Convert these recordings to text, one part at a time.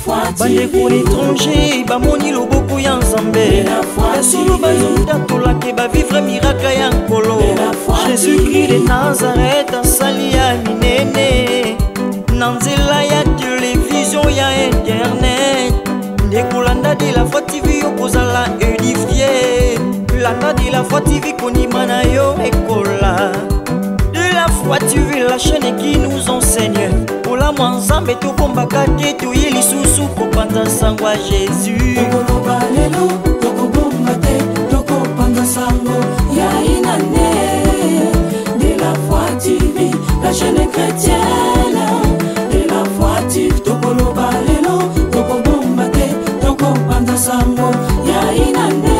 bandeko l'étranger bamoni loboko ya nzambe esolo bazondatolake bavivre miraka ya nkolo Jésus-Christ de Nazareth asali ya minene na nzela ya télévision ya internet ndekolanda de la Foi TV okozala édifié landa de la Foi TV konima na yo ekola de la Foi TV la chaîne qui nous enseigne pour la mwanzambe tokombaka te toye lisusu kopanza sango ya Jésus tokoloba lelo tokobomba te tokopanza sango ya inane de la Foi TV la chaîne chrétienne de la Foi TV tokoloba lelo tokobomba te tokopanza sango ya inane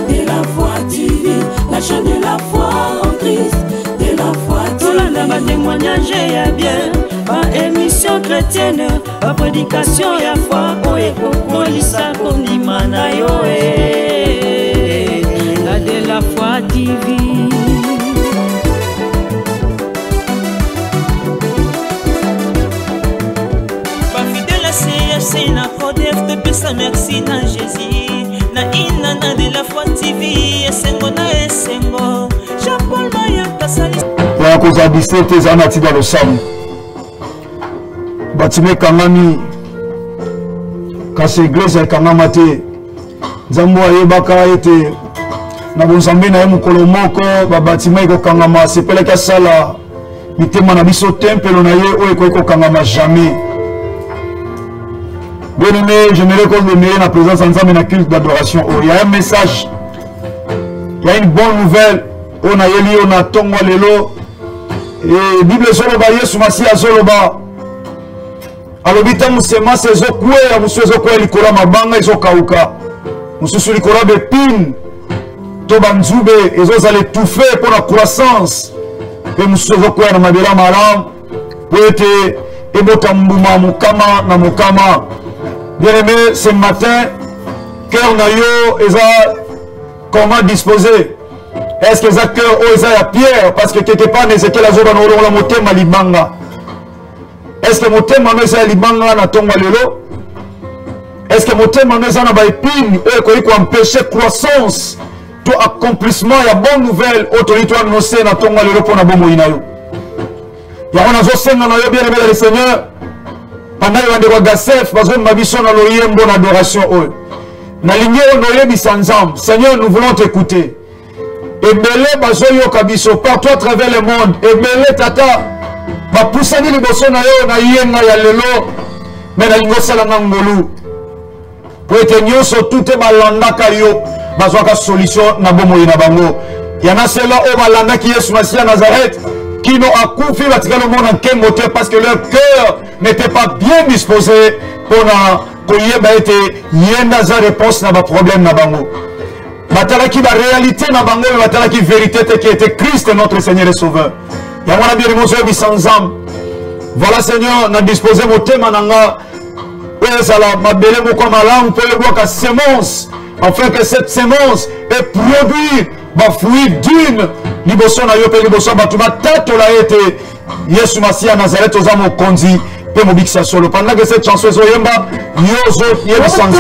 de la Foi TV la chaîne de la foi en Christ de la Foi TV tolanda ba témoignage ya bien ba émission chrétienne ba prédication ya foi oye kokolisa kondima na yo la de la Foi TV ba fidèle CFC na CODEF te pesa merci na Jésus na inana de la Foi TV esengo na esengo Jean-Paul Mayaka sali ya koza 17 ans nati dans le sam batime kangami kasi église kangama te nzambo ayebaka ete na bonzambe na ye mokolo moko babatima ekokangama sepelaki asala mitema na biso tempelo na ye oyo ekoki kokangama jamais. Bien aimé, j'aimerais qu'on me mette en présence ensemble dans culte d'adoration. Il y a un message, il y a une bonne nouvelle. On a élu, on a tongo lelo. Et Bible zoloba Yesu Masia zoloba. Alobita musema sezo kwe ya musuezo kwe likola mabanga izo kauka. Mususu likola bepine. Toba nzube ezo zale touffer pour la croissance. Et musuezo kwe na mabela malam. Poete ebota mbuma mukama na mukama. Bien aimé, ce matin, cœur nayo, comment disposer? Est-ce que ça cœur est à pierre? Parce que quelque part, Nézéchiel a zoba n'aura la moté malibanga. Est-ce que moté mano est à libanga na tonga lelo? Est-ce que moté mano est à na baipine? Ou qu'on empêcher croissance, tout accomplissement, il y a bonne nouvelle, autorité annoncée na tonga lelo pour na bomo inayo. Il y a un senga nayo bien aimé le Seigneur. Pendant que vous avez Gassef, vous avez une bonne adoration. Na ligne honoré bisanzam. Seigneur, nous voulons t'écouter. Et belé bazoyo kabiso partout à travers le monde. Et belé tata, ba poussani liboso na yo na yenga ya lelo. Mais na lingo sala ngolu. Pour être nyoso tout e balanda kayo, bazwaka solution na bomo ina bango. Yana cela o balanda ki Yesu Masia Nazareth. Qui n'ont accoufi le monde en Kémoté parce que leur cœur n'était pas bien disposé pour qu'il y ait une réponse à nos problèmes. Batala qui la réalité na bango, batala qui vérité qui était Christ notre Seigneur et Sauveur. Il y a un bien émotion sans âme. Voilà Seigneur, on a disposé mon thème en anga. Ma belle moko malam pour le voir que sémence, afin que cette sémence ait produit ma fruit d'une. Liboso na yo pe liboso batuma tato la été Yesu Masia Nazareth ozamo konzi pe mobikisa solo pendant que cette chanson zo yemba yozo yebi sanza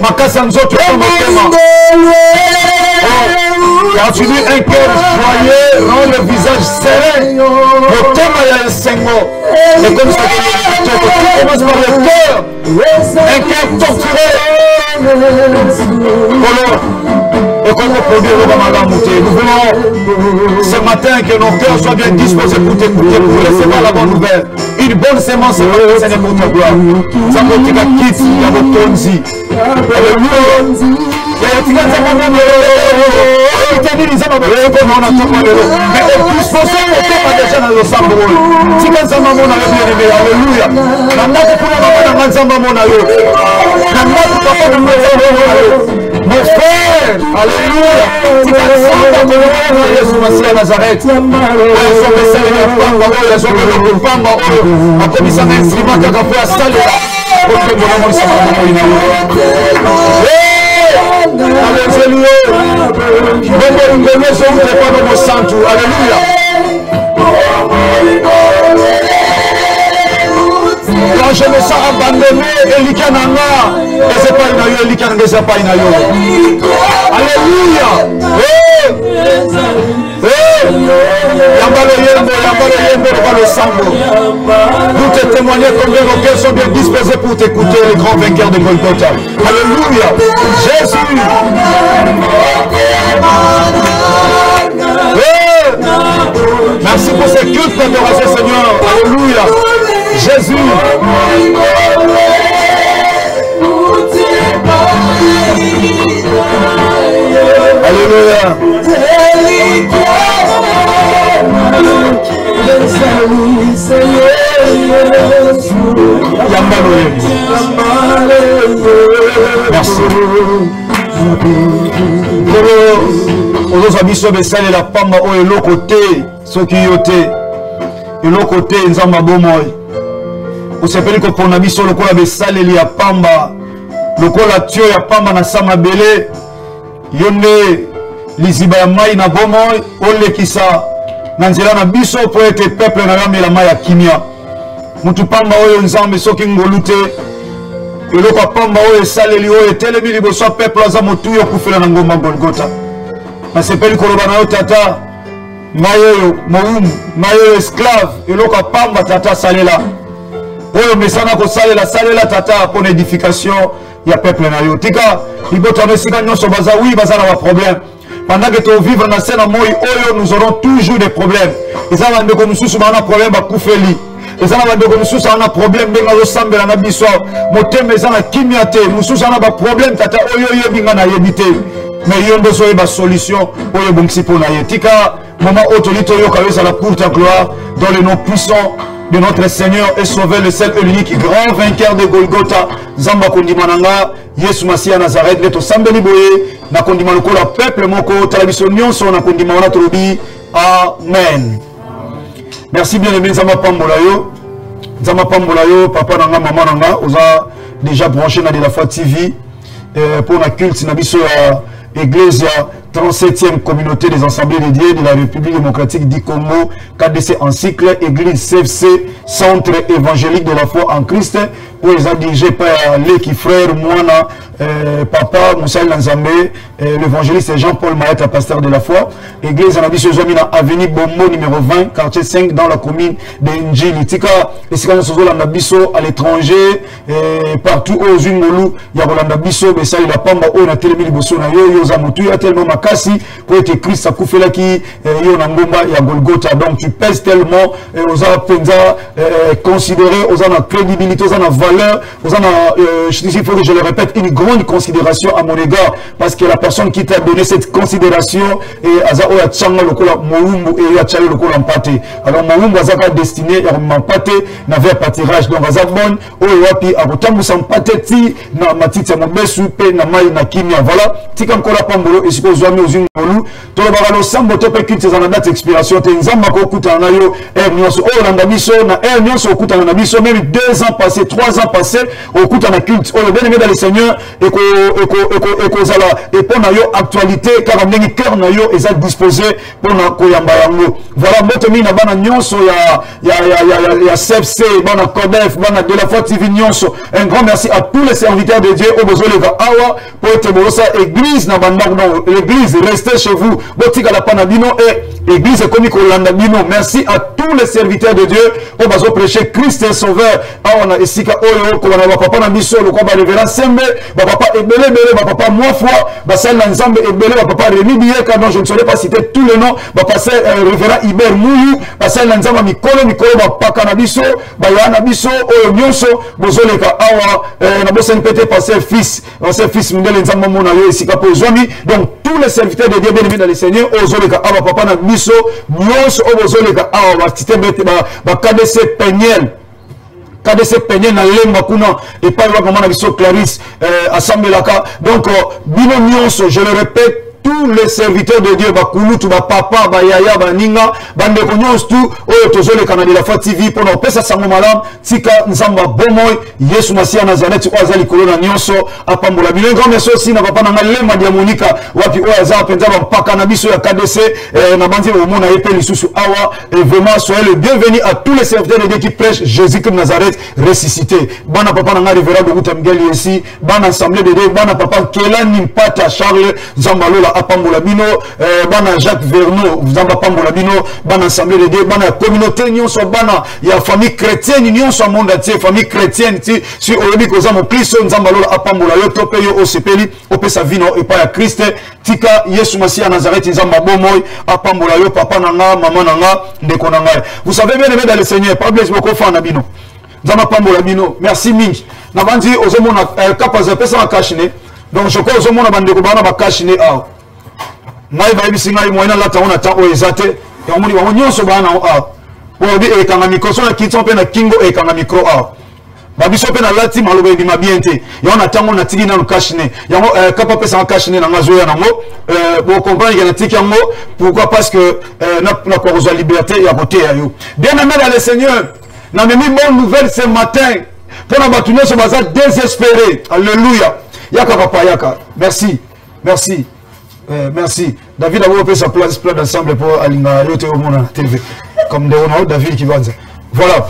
makasa nzoto motema car tu dis un cœur joyeux rend le visage serein le thème ya sengo c'est comme ça que tout commence par le cœur un cœur torturé et qu'on peut produire nous voulons ce matin que nos cœurs soient bien disposés pour t'écouter, pour recevoir la bonne nouvelle. Une bonne sémence, c'est pour ta gloire. Ça peut être la quitte, il y a votre tonzi. Mon frère, alléluia, Yesu Masia Nazareth. Alléluia. Alléluia. Quand je me sens abandonné, Elika Nanga, et c'est pas une aïe, Elika Nanga, c'est pas une aïe. Alléluia. Yambalo Yembo, le Sambo. Vous te témoignez combien nos cœurs sont bien disposés pour t'écouter, les grands vainqueurs de Golgotha. Alléluia. Jésus. Merci pour ces cultes d'adoration, Seigneur. Alléluia. Jésus. Alléluia. Merci. Ozosabiso besale la pamba o eloko te soki yo te eloko te nzamba bomoi osepeli kopona biso lokola besaleli ya pamba lokola tio ya pamba na sama bele yo nde liziba ya mai na bomoi olekisa na nzela na biso po ete peuple na yamela mai ya kimia mutu pamba oyo nzambe soki ngolu te eloko ya pamba oyo esaleli oyo etelemi liboso ya peuple aza motu yo kufela na ngomba Golgotha nasepeli koloba na yo tata ngai oyo mowumu ngai oyo esclave eloko ya pamba tata salela oyo mesana kosalela salela tata mpona édification ya peuple na yo tika libotano esika nyonso baza wi baza na baproblème pendant que tu vivre dans cette moi nous aurons toujours des problèmes et ça va de comme sous un problème à koufeli et ça va de comme sous un problème de ngalo sambela na biso motem eza na kimiate mususu na ba problème tata oyo yebinga na yebite mais yombo so ba solution oyo bongsi pona yetika maman autorité yo kaweza la pour ta gloire dans le nom puissant de notre Seigneur et Sauveur, le seul et l'unique grand vainqueur de Golgotha, Zamba Kondimananga, Yesu Masia Nazareth, Leto Sambeli Boye, na Kondimano la peuple moko, Talabiso Nyonso, na Kondimana Trobi, Amen. Merci bien aimé Zamba Pambolayo, papa nanga, maman nanga, on a déjà branché dans la foi TV pour la culte, Nabiso Église 37e communauté des assemblées dédiées de la République démocratique du Congo, KDC en cycle, Église CFC, Centre évangélique de la foi en Christ, où ils ont dirigé par l'équipe frère, Moana, papa, Moussa Lanzambe, l'évangéliste Jean-Paul Maëta, pasteur de la foi. Église en Abysso Zomina, avenue Bombo, numéro 20, quartier 5, dans la commune de Njili. Tika, et si on a Abysso à l'étranger, partout aux Zungolu, il y a Rolanda Bisso, mais ça, il a pas on a tellement de Bosso, il y a Motu, il y a tellement Makasi, pour être Christ, ça couffe là qui, il y a Ngomba, il y a Golgotha. Donc tu pèses tellement, aux Penza, considéré, aux en crédibilité, aux en valeur, aux en, il faut que je le répète, une grande considération à mon égard, parce que la personne qui t'a donné cette considération, et Aza Oya Tchanga, le Kola Moumbu, et Oya Tchanga, le Kola Mpate. Alors Moumbu, Aza pas destiné, à Mpate, n'avait pas tirage, donc Aza Bon, Oya Wapi, Abotambu Sampate, Ti, na Matiti, Mobesu, Pe, Namai, Nakimia, voilà, Tikam Kola Pambolo, et si vous avez aux Zungolu, Tolobaro Sambo, Topekut, c'est en date d'expiration, Tenzambako, Koutanayo, Ernios, Olandabiso, na Ernios, au Koutanabiso, même 2 ans passés, 3 ans passés, au Koutana culte, oh, le bien-aimé dans le Seigneur, et pour la actualité, car on a un cœur disposé pour la Koyambayango. Voilà, Motomi, na bana nyonso, il y a CFC, bana Kodef, bana de la foi TV nyonso. Un grand merci à tous les serviteurs de Dieu, au besoin de Awa, pour être bolosa, église, na bana, l'église, restez chez vous, botika la panabino, et église comme Kolandabino. Merci à tous les serviteurs de Dieu, au besoin prêcher Christ est sauveur. Awana, Esika, Oyo, Kowana, papa Nabiso, le combat révérend Sembe, papa Ebele, papa Moifwa, Bassel Nzambe, Ebele, papa Rémi Bieka, non, je ne saurais pas citer tous les noms, passer révérend Iber Mouyou, Bassel Nzamba, Mikolo, papa Nabiso, Bayana Biso, Oyo Nyonso, Bozoleka, Awa, Nabosen Pété, passer fils, Mundel Nzamba Monayo, Esika Pozwami, donc tous les serviteurs de Dieu, bien dans les seigneurs, Ozoleka, Awa, papa Nabiso, Nyonso, Ozoleka, Awa, Tite Bete, KDC Peñel. KDC Peñel na lemba kuna et pas vraiment na biso Clarisse assemblée là donc bino nyonso je le répète tous les serviteurs de Dieu, bakulutu, papa, yaya, ninga, bande konyos tout, oyo tozole kanadi la fa TV pour nous pesa sango malam, tika nzamba bomoy, Yesu Masia Nazareth oazali kolona nyonso, apambola bino. Grand merci aussi na papa na lema diamonika, wapi oaza penza mpaka na biso ya KDC, na bandi au monde epé lisusu awa, et vraiment soyez le bienvenu à tous les serviteurs de Dieu qui prêchent Jésus-Christ Nazareth ressuscité. Bana papa na révérend de Miguel ici, bana assemblée de Dieu, bana papa Kelani Mpata Charles Zambalola apambola bino, bana Jacques Vernon Zamba pambola bino, bana assemblée de Dieu, bana communauté nyonso, bana ya famille chrétienne nyonso monde entier, famille chrétienne si olobi koza mo Kristo Zambalola apambola yo tope yo osepeli opesa vino epa ya Christ tika Yesu Masia Nazareth Nzamba bomoy apambola yo papa nanga maman nanga ndeko nanga. Vous savez bien aimé dans le Seigneur, pas blesse beaucoup fan bino. Nzamba pambola bino. Merci mingi. Na bandi ozomona kapaza pesa na kashine. Donc je crois ozomona bandeko bana ba kashine a. Ngai ba bisinga moyena la taona ta o ezate. Ya moni ba nyonso bana a. Bo bi e kanga micro so na kitso pe na kingo e kanga micro a. Babiso pe na lati maloba ndi mabiente. Ya na tango na tigi na kashine. Yango kapa pesa na kashine na ngazo ya nango. Bon comprendre que na tiki yango pourquoi parce que na ko rezo liberté ya côté ya yo. Bien aimé dans le Seigneur. N'a même bonne nouvelle ce matin. Pour la bâtonner ce bazar désespéré. Alléluia. Yaka papa yaka. Merci. Merci. Merci. David a ouvert sa place plein d'ensemble pour Alinga Yote au monde TV. Comme de Ronald David qui va dire. Voilà.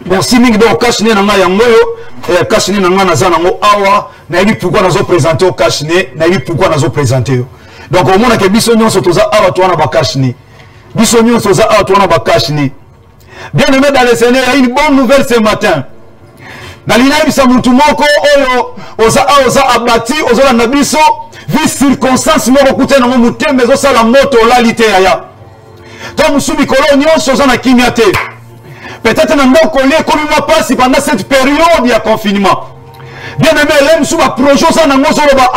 Merci Ming do kashine nanga yangoyo. Kashine nanga nazana ngo awa. Na yebi pourquoi nazo présenter au kashine. Na yebi pourquoi nazo présenter. Donc au monde que biso nyonso toza awa toana ba kashine. Biso nyonso toza awa toana ba kashine. Bien aimé dans le Seigneur, il y a une bonne nouvelle ce matin. Dans l'inaïbisa mutumoko, oza abati, oza na biso, vi circonstance moko kute na mute, mais oza la moto la lite ya. Toi musubi kolo nyonso oza na kimia te. Peut-être na ndoko lié comme moi passe pendant cette période de confinement. Bien aimé, l'aime sous ma projet oza na ngozo ba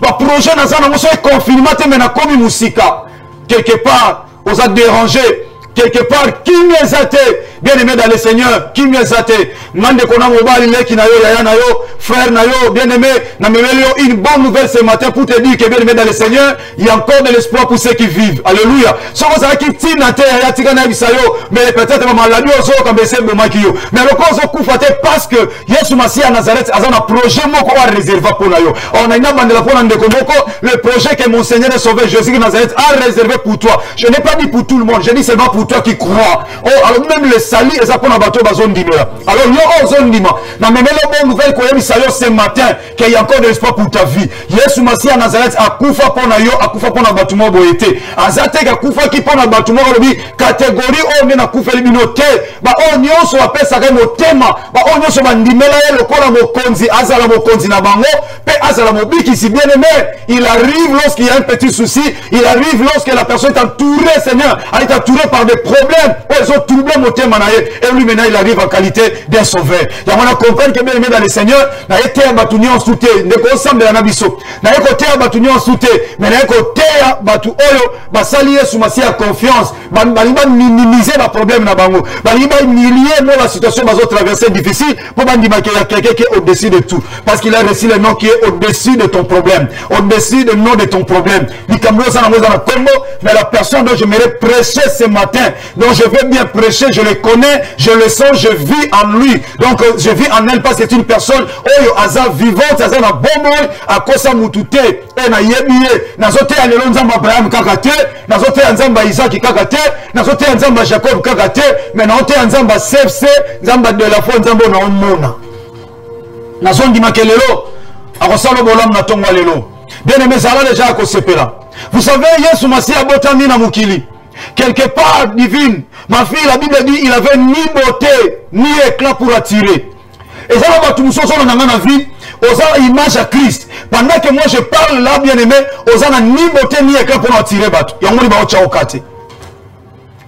ba projet na za na ngozo confinement te mais na komi musika. Quelque part, oza dérangé. Quelque part, qui m'est athée, bien aimé dans le Seigneur, qui m'est athée, mande kona mobali leki na yo, yaya na yo, frère na yo, bien aimé, na memelio, une bonne nouvelle ce matin pour te dire que bien aimé dans le Seigneur, il y a encore de l'espoir pour ceux qui vivent. Alléluia. Si vous avez qui tient na terre, yaya tika na bisayo, mais peut-être ma maladie ozo comme c'est le makio. Mais le cause koufate parce que Yesu Masia Nazareth a un projet moko a réservé pour na yo. On a une bande la pour ndeko moko, le projet que mon Seigneur et Sauveur Jésus Nazareth a réservé pour toi. Je n'ai pas dit pour tout le monde, je dis seulement pour toi qui croit. Oh, alors même les salis, et ça pour un bateau bazon dimera. Alors, yo, zone dima. Na même la bonne nouvelle qu'on a mis ce matin, qu'il y a encore de l'espoir pour ta vie. Yesu Masia Nazareth a koufa pour na yo, a koufa pour na bâtiment boété. Azate a koufa qui pour na bâtiment robi, catégorie, oh, mais na koufa liminote. Bah, oh, nyon so appelle ça comme au thème. Bah, oh, nyon so bandimela, le kola mo konzi, azala mo konzi na bango, pe azala mo biki, si bien aimé. Il arrive lorsqu'il y a un petit souci, il arrive lorsque la personne est entourée, Seigneur, elle est entourée par des problèmes. Ils ont troublé mon thème et lui maintenant il arrive en qualité d'un sauveur. Il y a un comprendre que bien aimé dans le Seigneur, n'a été un bâtonnier en soute, ne consomme de la nabiso, n'a été un bâtonnier en soute, mais n'a été un bâtonnier en salier sous ma confiance, va minimiser le problème na bango, va humilier la situation va traverser difficile pour dire qu'il y a quelqu'un qui est au-dessus de tout, parce qu'il a reçu le nom qui est au-dessus de ton problème, au-dessus du nom de ton problème. Mais la personne dont je m'aimerais prêcher ce matin, donc je vais bien prêcher, je le connais, je le sens, je vis en lui. Donc je vis en elle parce que c'est une personne aza vivante, aza na bomboy, à kosa mutute, et na yebiye, na zote ya lelo nzamba Abraham kakate, na zote ya nzamba Isaac kakate, na zote ya nzamba Jacob kakate, mais na zote ya nzamba CFC, nzamba de la foi, nzamba na omona. Na zondi makelelo, akosalo bolam na tongwa lelo. Bien aimé, zala déjà à kosepela. Vous savez, Yesu Masia botami na mukili. Quelque part divine, ma fille, la Bible dit, il avait ni beauté, ni éclat pour attirer. Et ça va tout le monde dans la vie, aux image à Christ. Pendant que moi je parle là, bien aimé, aux a ni beauté, ni éclat pour attirer. Il y a un monde qui va au kate.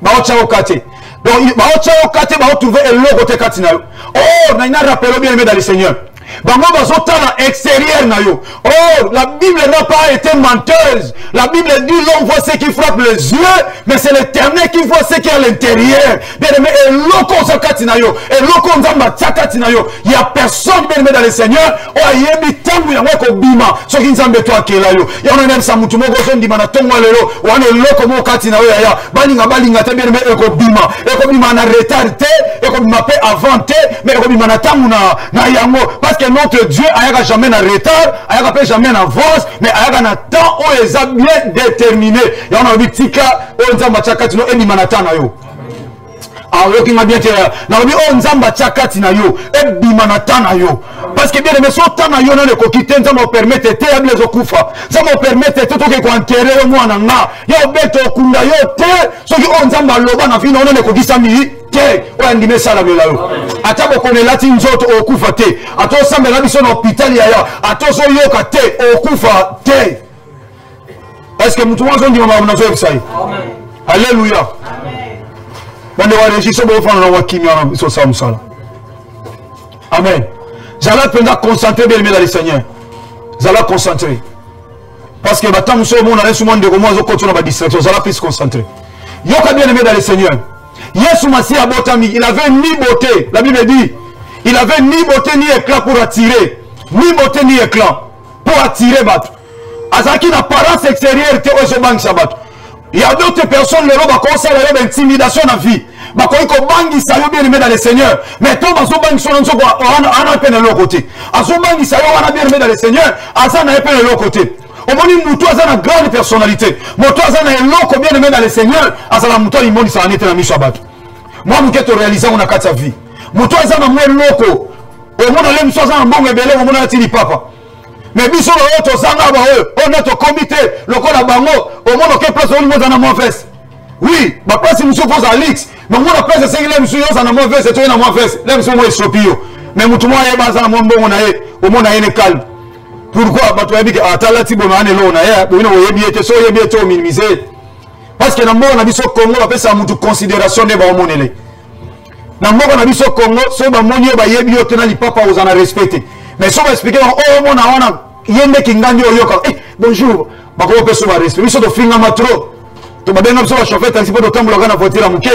Donc, il va au kate, il va trouver un lot côté katina. Oh, on a rappelé bien aimé dans le Seigneur. bango bazotala extérieur na yo. Or la Bible n'a pas été menteuse. La Bible dit l'homme voit ce qui frappe les yeux, mais c'est l'Éternel qui voit ce qui est à l'intérieur. Bien aimé, et loko zakati na yo, et loko nzamba tsakati na yo. Il y a personne bien aimé dans le Seigneur. Oh ayebi tangu ya wako bima. So ki nzambe to akela yo. Ya ona nem sa mutu moko so ndima na tongwa lelo. Wane loko mo kati na yo ya. Balinga te bien aimé eko bima. Eko bima na retard te, eko bima pe avant te, mais eko bima na tangu na yango. Parce que notre Dieu ayaka jamais na retard, ayaka pe jamais na avance, mais ayaka na temps où les a bien déterminé. Ya ona bitika o nzamba tsakati no endima na tana yo. Alors qui m'a bien dit, na obi o nzamba tsakati na yo, e bima na tana yo. Parce que bien aimé so tana yo na le kokite nzamba permettre te ablezo okufa. Nzamba permettre te toke ko enterrer yo mwana nga. Yo beto kunda yo te, so ki o nzamba loba na fina ona le kokisa mi te. O ndime sala bela yo. Ata ko konela ti nzoto okufa te. Ato sambela biso na hôpital ya ya. Ato so yoka te okufa te. Est-ce que mutu wanzo ndima na zo exai? Amen. Alléluia. Amen. Bande wa rejiso bo fana na wakimi na so sa musala. Amen. J'allais pendant concentrer bien dans le Seigneur. J'allais concentrer. Parce que maintenant nous sommes on a souvent de comment on va distraction, j'allais plus concentrer. Yoka bien aimé dans le Seigneur. Yesu Masih abotami, il avait ni beauté. La Bible dit, il avait ni beauté ni éclat pour attirer, ni beauté ni éclat pour attirer battre. Azaki na apparence extérieure te ozo bang sabat. Il y a d'autres personnes, les rois conseillent l'intimidation dans la vie. Bakoy ko bangi sa yo bien aimé dans le Seigneur. Mais toi bazo bangi son nzo ko ana peine de l'autre côté. Azo bangi sa yo ana bien aimé dans le Seigneur, asa na peine de l'autre côté. Au moni muto asa na grande personnalité. Moto asa na eloko bien aimé dans le Seigneur, asa na muto imoni sa anete na miso bato. Moi muketo réaliser on a kata vie. Moto asa na mwe loko. Au mona lem so asa na bongo ebele au mona tili papa. Mais biso lo to sanga ba on est au comité, lokola bango, au mona ke place on mo na mo fesse. Oui, ma place monsieur pose Alix. Mais moi la place c'est que monsieur ça na mo fesse, c'est na mo fesse. Là monsieur moi esopio. Mais mutu moi yeba za mo mbongo na ye, au mona yene calme. Pourquoi ba to yebiki atala ti bono ane lo na ye, bo ino yebi ete so yebi ete o minimiser. Parce que na mboka na biso Congo ba pesa mutu considération de ba omonele. Na mboka na biso Congo so ba moni ba yebi yote na lipapa ozana respecter. Mais so ba expliquer oh mona wana yende kingandi oyoka. Eh bonjour. Ba ko pesa ba respect. Biso to finga matro. To ba benga biso ba chauffeur taxi po to tambola kana voiture muke.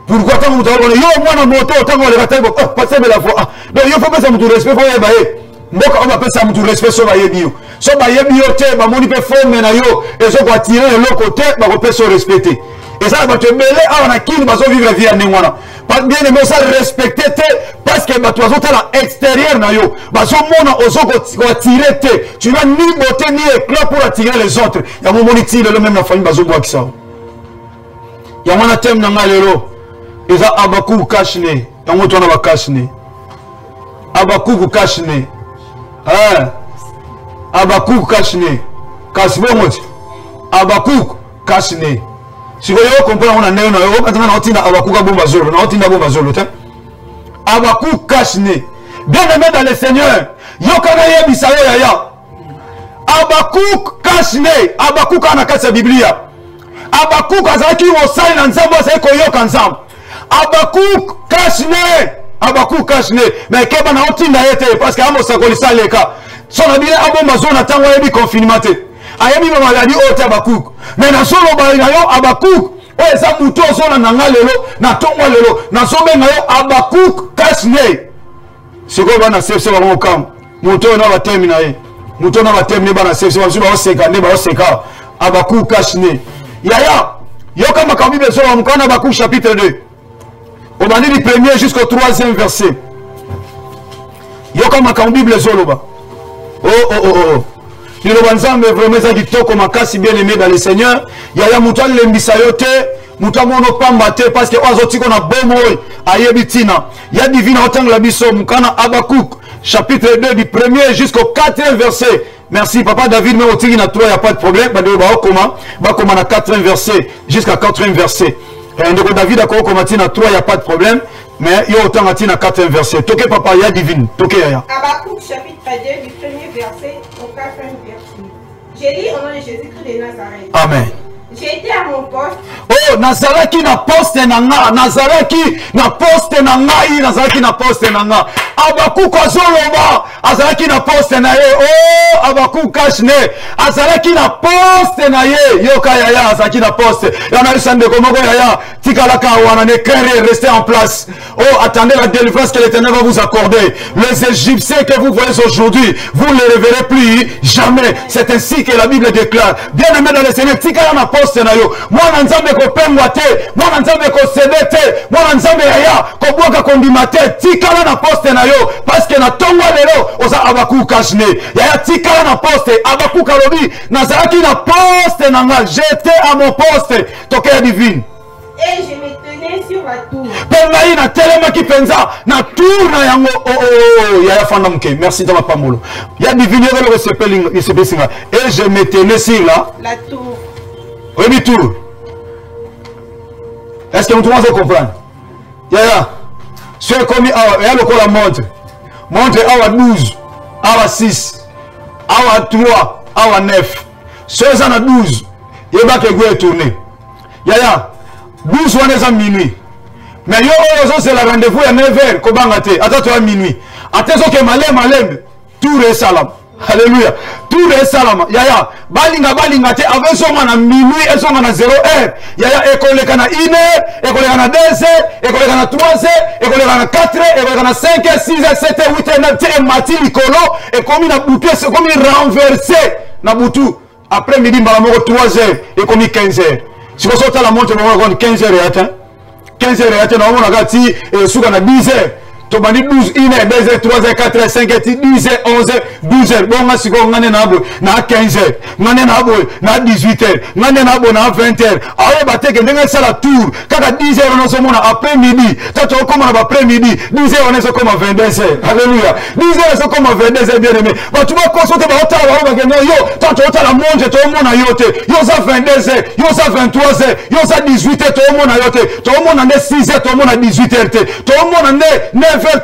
Pourquoi tant mutu on yo mwana moto tango le batay oh passer de la fois. Donc yo faut pesa mutu respect faut yeba e. Mboka on appelle ça mutu respect so ba yebi yo. So ba yebi yo te ba moni pe forme na yo et so ko tirer de l'autre côté ba ko pesa respecter. Et ça va te mêler à la kini ba so vivre vie en ngwana. Pas bien aimé ça respecter te parce que ba to zo tala extérieur na yo. Ba so mona ozo ko tirer te. Tu n'as ni beauté ni éclat pour attirer les autres. Ya mo moni ti le même na famille ba zo boa kisa. Ya mwana tem na ngalelo. Eza Abakouk kashne. Ya moto na ba kashne. Abakouk kashne. Ah. Abakouk kashne. Kasbe moti. Abakouk kashne. Si vous voulez comprendre, on a né, on a otina Abakouk bomba zolo, on a otina bomba zolo, Abakouk kashne. Bien aimé dans le Seigneur. Yokana yebi sayo ya. Abakouk kashne. Abakouk ana kasa Biblia. Abakouk azaki osali na nzambo sa ko yoka nzambo. Abakouk kashne. Abakouk kashne. Mais keba na otina yete parce que amo sakolisa leka. Son abile abomba zona tango yebi confinement te. Ayebi ba maladi ote Abakouk. Mais na solo ba na yo Abakouk. O eza muto zona na ngalelo na tongo lelo na sobe na yo Abakouk kashne. Siko ba na sepse ba mo kam. Muto na ba termina ye. Muto na ba termine ba na sepse ba suba o seka ne ba o seka. Abakouk kashne. Yaya, yoka makambi beso wa mkana Abakouk chapitre 2. Au bandi du 1er jusqu'au 3e verset. Yoka makambi beso loba. Oh. Liloba nzambe vraiment za kitoko makasi bien aimé dans le Seigneur. Yaya mutal lembisa yote, muta mono pamba te parce que azotiko na bomo ayebi tina. Ya divina otang la biso mkana Abakouk chapitre 2 du 1er jusqu'au 4e verset. Merci papa David, mais au tigre na 3 il n'y a pas de problème. Ba koma na 4e verset jusqu'à 4e verset. Et ndeko David a koma tina 3 il n'y a pas de problème. Mais yo autant tina 4e verset. Toke papa ya divine, toke ya. Abakouk chapitre 2 du 1er verset au 4e verset. J'ai dit au nom de Jésus-Christ de Nazareth. Amen. J'ai été à mon poste. Oh, Nazaraki na poste na nga, Nazaraki na poste na ngai, Nazaraki na poste na nga. Abakuk azoloba azalaki na poste na ye. Oh Abakuk kashne azalaki na poste na ye. Yoka yaya azalaki na poste. Yana isande komoko yaya tikalaka wana ne craindre rester en place. Oh attendez la délivrance que l'Éternel va vous accorder. Les Égyptiens que vous voyez aujourd'hui, vous ne les reverrez plus jamais. C'est ainsi que la Bible déclare. Bien aimé dans le Seigneur, tikala na poste na yo. Mwana nzambe ko pengwa te, mwana nzambe ko sede te, mwana nzambe yaya ko boka kondima te, tikala na poste na yo parce que na tongo lelo oza Abakuk kashne. Yaya tikala na poste, Abakuk alobi nazalaki na poste nanga, j'étais à mon poste. Tokeya divine. Et je me tenais sur la tour. Pengaï na telema ki penza na tour na yango. Oh yaya fanda mke. Merci dans ma pamolo. Ya divine le recepeling singa. Et je me tenais sur la tour. Oui, tour. Est-ce que nous pouvons comprendre? Yaya. Sur comme il y a le col à montre. Montre awa 12, awa 6, awa 3, awa 9. Sur ça na 12. Yeba ke gwe tourner. Yaya. 12 wana eza minuit. Mais yo oyo c'est la rendez-vous à 9h kobanga te ata to minuit. Ata soke malem tour et salam. Alléluia. Tour et salam. Yaya balinga te avec son na minuit et son na 0h. Yaya ekoleka na 1h, ekoleka na 2h, ekoleka na 3h, ekoleka na 4h, ekoleka na 5h, 6h, 7h, 8h, 9h mati likolo et comme na bouté c'est comme renversé na butu après midi mbala moko 3h et comme 15h. Si vous sortez la montre, vous avez 15h et atteint. 15h et atteint, vous avez 10h. Tu as 12, 1h, 2h, 3h, 4h, 5h, 10h, 11h, 12h. Bon, si vous avez 15h, vous avez 18h, vous avez 20h. Alors, vous avez la tour. Quand 10h, on a après-midi. Quand tu as après-midi, 10h, on est comme à 22h. Alléluia. 10h, c'est comme à 22h, bien aimé. Tu vas consulter la montre, tu as 22h, tu as 23h, tu as 18h, tu as 6h, tu as 18h, tu as 9h, tout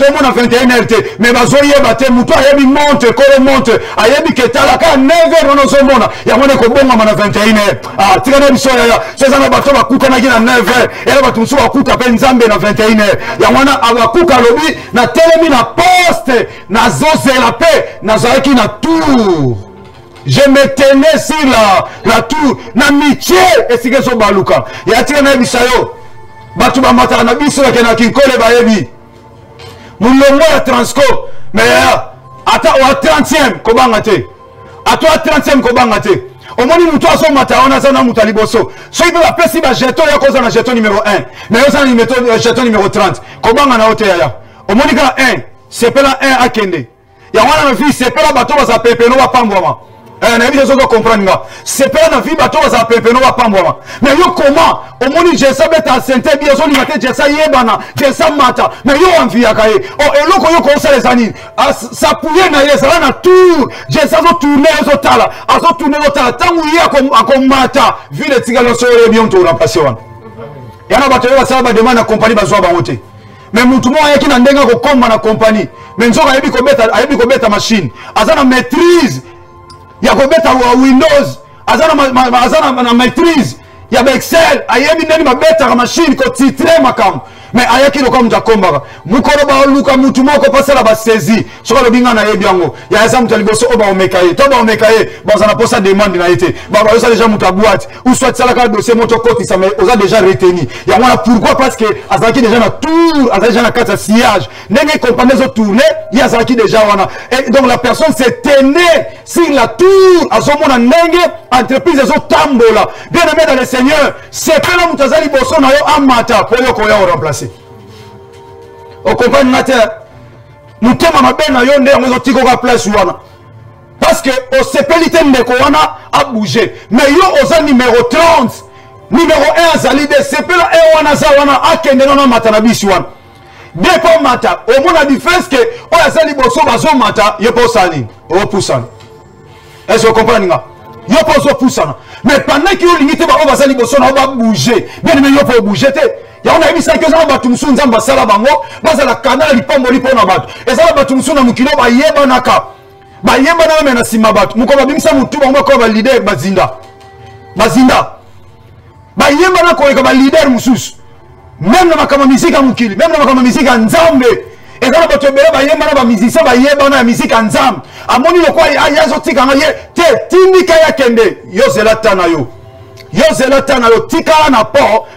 le monde a 21h. Mais bazoye bate muto ayebi monte kolo monte ayebi ketala ka 9h on ozomona ya mone ko bonga mana 21h. Ah tika na biso ya seza na bato bakuta na kina 9h et ba tumsu bakuta pe nzambe na 21h. Ya mwana abakuka lobi na telemi na poste na zoze la paix na zaki na tour. Je me tenais sur la tour na mitie esike so baluka. Ya tika na bisayo batu ba mata na biso ya na kinkole bayebi. Moulongo ya Transco, mais ata wa 30e kobangate. Ata wa 30e kobangate. Omoni muto aso mata ona sana mutaliboso. So ibe ba pesi ba jeton ya koza na jeton numéro 1. Mais yo sana jeton numéro 30. Kobanga na hote ya. Omoni ka 1, c'est pas la 1 akende. Ya wana na vie c'est pas la bato ba za pepe no ba pambwama. Na vie zo comprendre. C'est pas la vie bato ba za pepe no ba pambwama. Mais yo comment omoni jesa beta sente bien so ni mate jesa yebana jesa mata mais yo envia kae oh eloko yo ko sa les anines ça pouye na yesa na tour jesa zo tourner zo tala azo tourner zo tala tangu ya ko mata vile tigalo so re bien to remplacer wana yana bato yo sala ba demande na compagnie bazwa ba wote mais mutu mo yaki na ndenga ko komba na compagnie mais nzoka yebi ko beta machine azana maîtrise ya ko beta Windows azana na maîtrise ya Excel ayebi ndeni mabeta ka machine ko titre makam mais ayaki lo comme takomba mukoro ba luka mutu moko pasala ba saisi soko lo binga na yebi yango ya eza mutu liboso oba omekaye to ba omekaye ba za na posa demande na été ba ba déjà mutu a boîte ou soit sala ka dossier moto koti ça mais oza déjà retenu ya wana pourquoi parce que azaki déjà na tour azaki déjà na carte sillage ndenge compagnie zo tourner ya azaki déjà wana et donc la personne s'est tenue sur la tour azomona ndenge entreprise zo tambola bien aimé dans le Seigneur c'est que la mutazali boso na yo amata pour yo ko ya remplacer au compagnie nate mutema mabena yo nde ngo tiko ka place wana parce que au sepelité ndeko wana a bougé mais yo oza numéro 30 numéro 1 azali de sepela e wana za wana akende na mata na bisi wana depo mata au mona différence que o azali boso bazo mata yo po sali o poussana est-ce que vous comprenez nga yo po zo poussana mais pendant que yo limité ba o bazali boso na ba bouger bien mais yo po bouger te ya on a mis ça que ça batu musu nzamba sala bango bazala kanala lipombo lipona batu ezala batu musu na mukilo ba yeba naka ba yeba na mena sima batu muko ba bimisa mutu bango ko ba leader bazinda ba yeba na ko ba leader mususu même na makama mizika mukili même na makama mizika nzambe Et ça, tu es un musicien, un musique en zam. À mon niveau, quoi, il y a des tika te tindika ya kende. Yo zelatana yo. Yo zelatana yo. Tika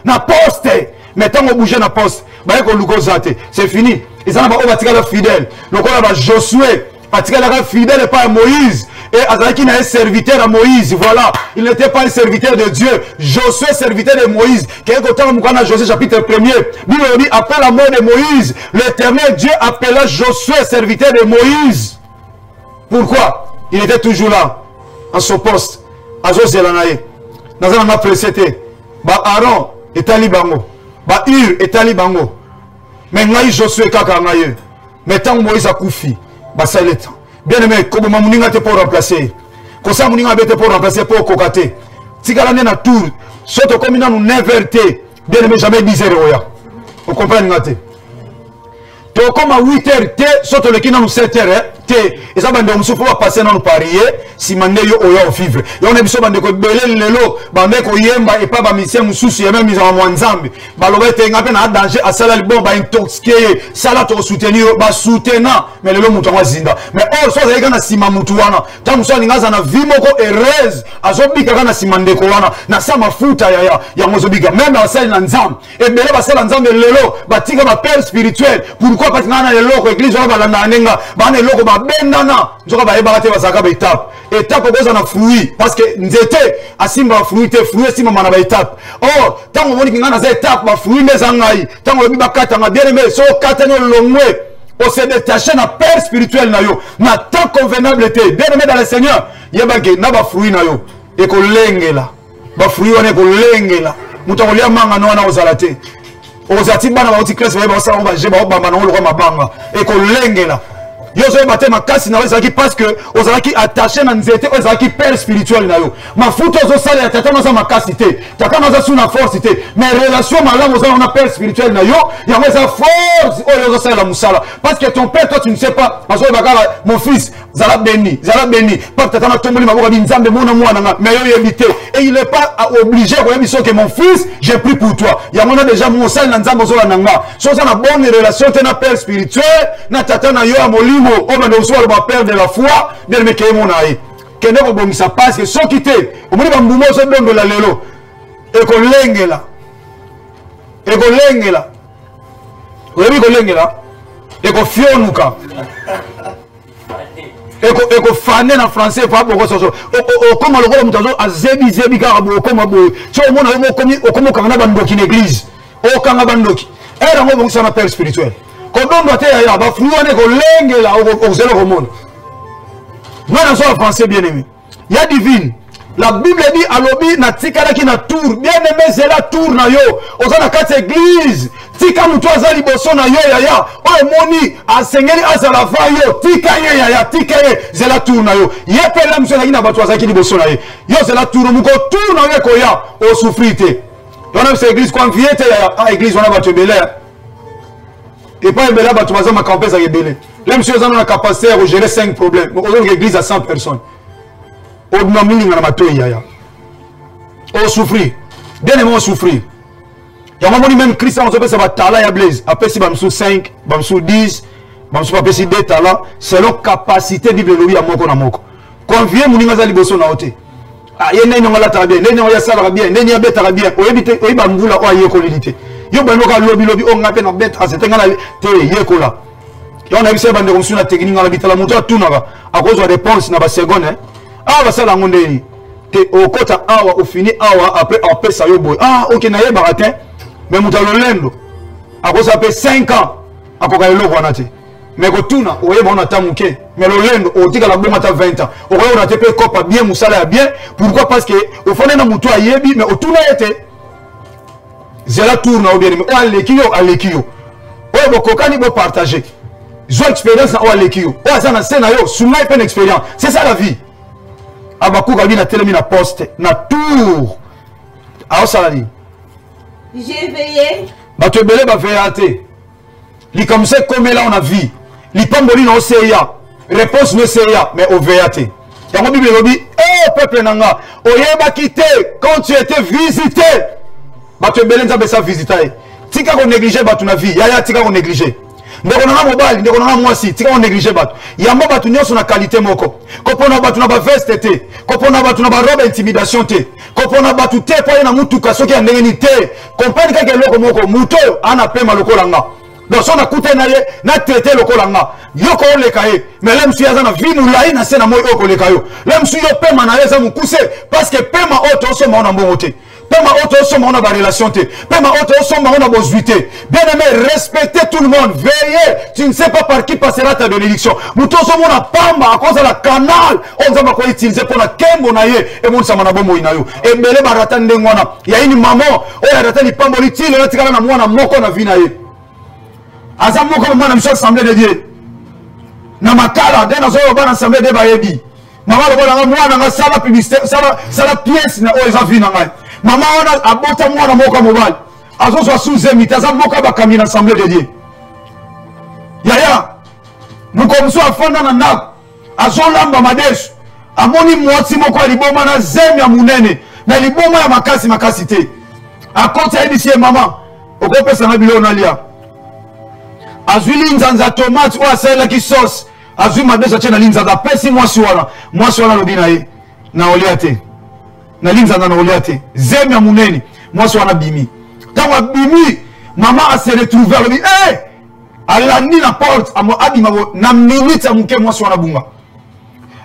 na poste. Mais tant qu'on bouge na poste, c'est fini. Ils ont un fidèle. Donc on a Josué. Fidèle et pas à Moïse. Et Azaki n'est un serviteur à Moïse. Voilà. Il n'était pas un serviteur de Dieu. Josué, serviteur de Moïse. Josué, chapitre 1er. Bible dit, après la mort de Moïse, l'Éternel Dieu appela Josué, serviteur de Moïse. Pourquoi? Il était toujours là, à son poste. Azo Zelanaye. Dans un an précédé. Aaron est à Libango. Hur est à Libango. Mais Naï Josué kaka Naïe. Mais tant Moïse a koufi. Ça il est temps. Bien aimé, comme Mouninga te pour remplacer. Comme ça, Mouninga te pour remplacer pour Kokate. Si Galane na tour, surtout comme nous n'inverté, bien aimé, jamais 10 heures. Vous comprenez? Donc, comme à 8 heures, surtout le qui nous 7 heures, et ça, on va passer dans le parier, si on est au vivre. Et on a besoin de belé lelo, bandeko yemba et pas bamisien mususu et même mis en mwanzambi. Baloba te ngape na danger à sala bon ba intoxiquer, sala to soutenir, ba soutenant, mais lelo mutu wa zinda. Mais or so za na sima mutu wana. Tamu so ningaza na vimoko erez, azobika kana sima ndeko wana, na sa mafuta ya mozobika même na sala na nzambe. Et belé ba sala nzambe lelo, batika ba père spirituel. Pourquoi pas ngana lelo ko église wana balanda anenga, bana lelo ba bendana nzoka ba yebaka te basaka ba étape étape koza na fruit parce que nzete asimba fruit te fruit simba mana ba étape or tango moni ngana za étape ba fruit les angai tango bi bakata nga bien aimé so kata no longwe on se détacher na père spirituel na yo na temps convenable te bien aimé dans le Seigneur yebake na ba fruit na yo e ko lengela ba fruit wana ko lengela muto kolia manga no na ozalate ozati bana ba oti classe ba sa ba je ba bamba no lo mabanga e ko lengela. Yo zo baté makasi na wezaki parce que ozalaki attaché na nzete ozalaki père spirituel na yo mafuta zo sala ya tata na makasi te tata na sous na force te mais relation malamu zo na père spirituel na yo ya weza force o yo zo sala musala parce que ton père toi tu ne sais pas azo bakala mon fils zala béni pas tata na tomboli maboko bi nzambe mona mwana nga mais yo yebité et il est pas obligé ko yebiso que mon fils j'ai pris pour toi ya mona déjà mon sala na nzambe zo na nga so ça na bonne relation te na père spirituel na tata na yo amoli on va nous perdre de la foi de me que mon aïe que ne bon ça passe que sans quitter au moins bambumo so dongo la lelo e ko lengela oyebi ko lengela e ko fionuka e ko fane na français pas beaucoup so o comme le gros mutazo azebi ka bo comme bo so mo na mo komi kanga bandoki l'église o kanga bandoki era ngo bon ça na père spirituel. Quand on doit être là, il faut que français bien aimé. Il y a divine. La Bible dit à l'obi na tikala ki na tour. Bien aimé, c'est la tour na yo. Oza na quatre églises. Tika mutu azali boso na yo ya. O moni asengeli azala fa yo. Tika ya. Tika ye c'est la tour na yo. Yepe la mso na kina batu azaki boso na ye. Yo c'est la tour muko tour na yo ko ya. O souffrite. On a cette église quand viete ya église on a batu belé. Et pas un bel abat, tu vas ma campagne à rebelle. Là, monsieur, vous avez la capacité à gérer 5 problèmes. Vous avez une église à 100 personnes. Au nomini, on a maté, on souffrit. Bien aimé, on souffrit. Il y a un moment même Christ, on se fait ça va tala ya blaze. Après, si vous 5, vous 10, vous avez 2 talents, c'est leur capacité de vivre à moko na moko. Quand vient mon ingazali bosso na ote. Ah, il y a un la bien, il y a un sala bien, il y a un bête bien. Au éviter, au ibambula, au aïe colidité. Yo banoka lobby on appelle en bête à cette ngala te yekola. Et on a vu ça bande comme sur la technique ngala bitala moto tunaka à cause de réponse na ba seconde hein. Ah ba sala ngondeni. Te au kota awa au fini awa après on peut ça yo boy. Ah OK na yeba ratin mais moto lolendo. À cause après 5 ans akoka le loko anate. Mais ko tuna o yeba on atamuke. Mais lolendo o tika la bomba ta 20 ans. O ko on a te pe kopa bien musala bien. Pourquoi parce que au fond na moto ayebi mais au tuna yete c'est la tour na bien mais o alekio o bokokani bo partager zo expérience na o alekio o azana sena yo suma une expérience c'est ça la vie abakuka bi na telemi na poste na tour a saladi j'ai veillé bato belé ba veillate li comme ça comme là on a vie li pamboli na oseya réponse no seya mais o veillate yango bible lobi peuple nanga oyeba quitter quand tu étais visité. Bato belé nzambe sa visiter. Tika ko négliger bato na vie. Yaya tika ko négliger. ndeko na mobali ndeko na mwasi tika on négliger bato yamba bato nyonso na qualité moko kopona bato na ba veste te kopona bato na ba robe intimidation te kopona bato te po na mutuka soki ndenge ni te comprendre kaka eloko moko muto ana pema lokola nga donc so na kuta na ye na traité lokola nga yoko oleka ye mais lem su yaza na vinu lai na se na moi oko leka yo lem su yo pema na ye za mukuse parce que pema oto so na mbongo te pema oto so na ba relation te pema oto so na bozuité bien aimé respectez tout le monde veillez tu ne sais pas par qui passera ta bénédiction muto so na pamba à cause de la canal on va ko utiliser pour la kembo na ye et mon sama na bomo ina yo e mbele barata ndengwana ya ini maman o ya rata ni pambo litile na tikala na mwana moko na vina ye aza moko mwana msho assemblée de Dieu na makala dena zo ba na assemblée de bayebi mama lo bona mwana nga sala publicité sala pièce na o eza vina ngai mama ona abota mwana moko mobali azo so sous aza moko ba kamina na assemblée de Dieu yaya mukomso afanda na ndako azo lamba madesu amoni mwati moko aliboma na zemi ya munene na liboma ya makasi te akota edisi mama okopesa na bilo nalia azwi linzanza tomate ou asala ki sauce azwi madesa tena linzanza pesi mwasi wana lobi na ye na olia te na linzanza na olia te zemi ya munene mwasi wana bimi tango bimi mama a se retrouver lobi alandi na porte abima na minute muke mwasi wana bunga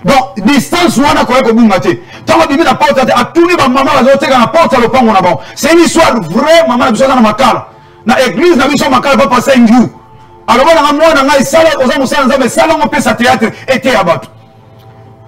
donc distance wana ko bunga te tango bimi na porte te atuni ba mama bazoteka na porte à lopango na ba c'est une histoire vraie mama na biso na makala na église na biso makala pas passer un jour alors on a mwana ngai sala oza musala nzambe sala ngo pesa théâtre était abato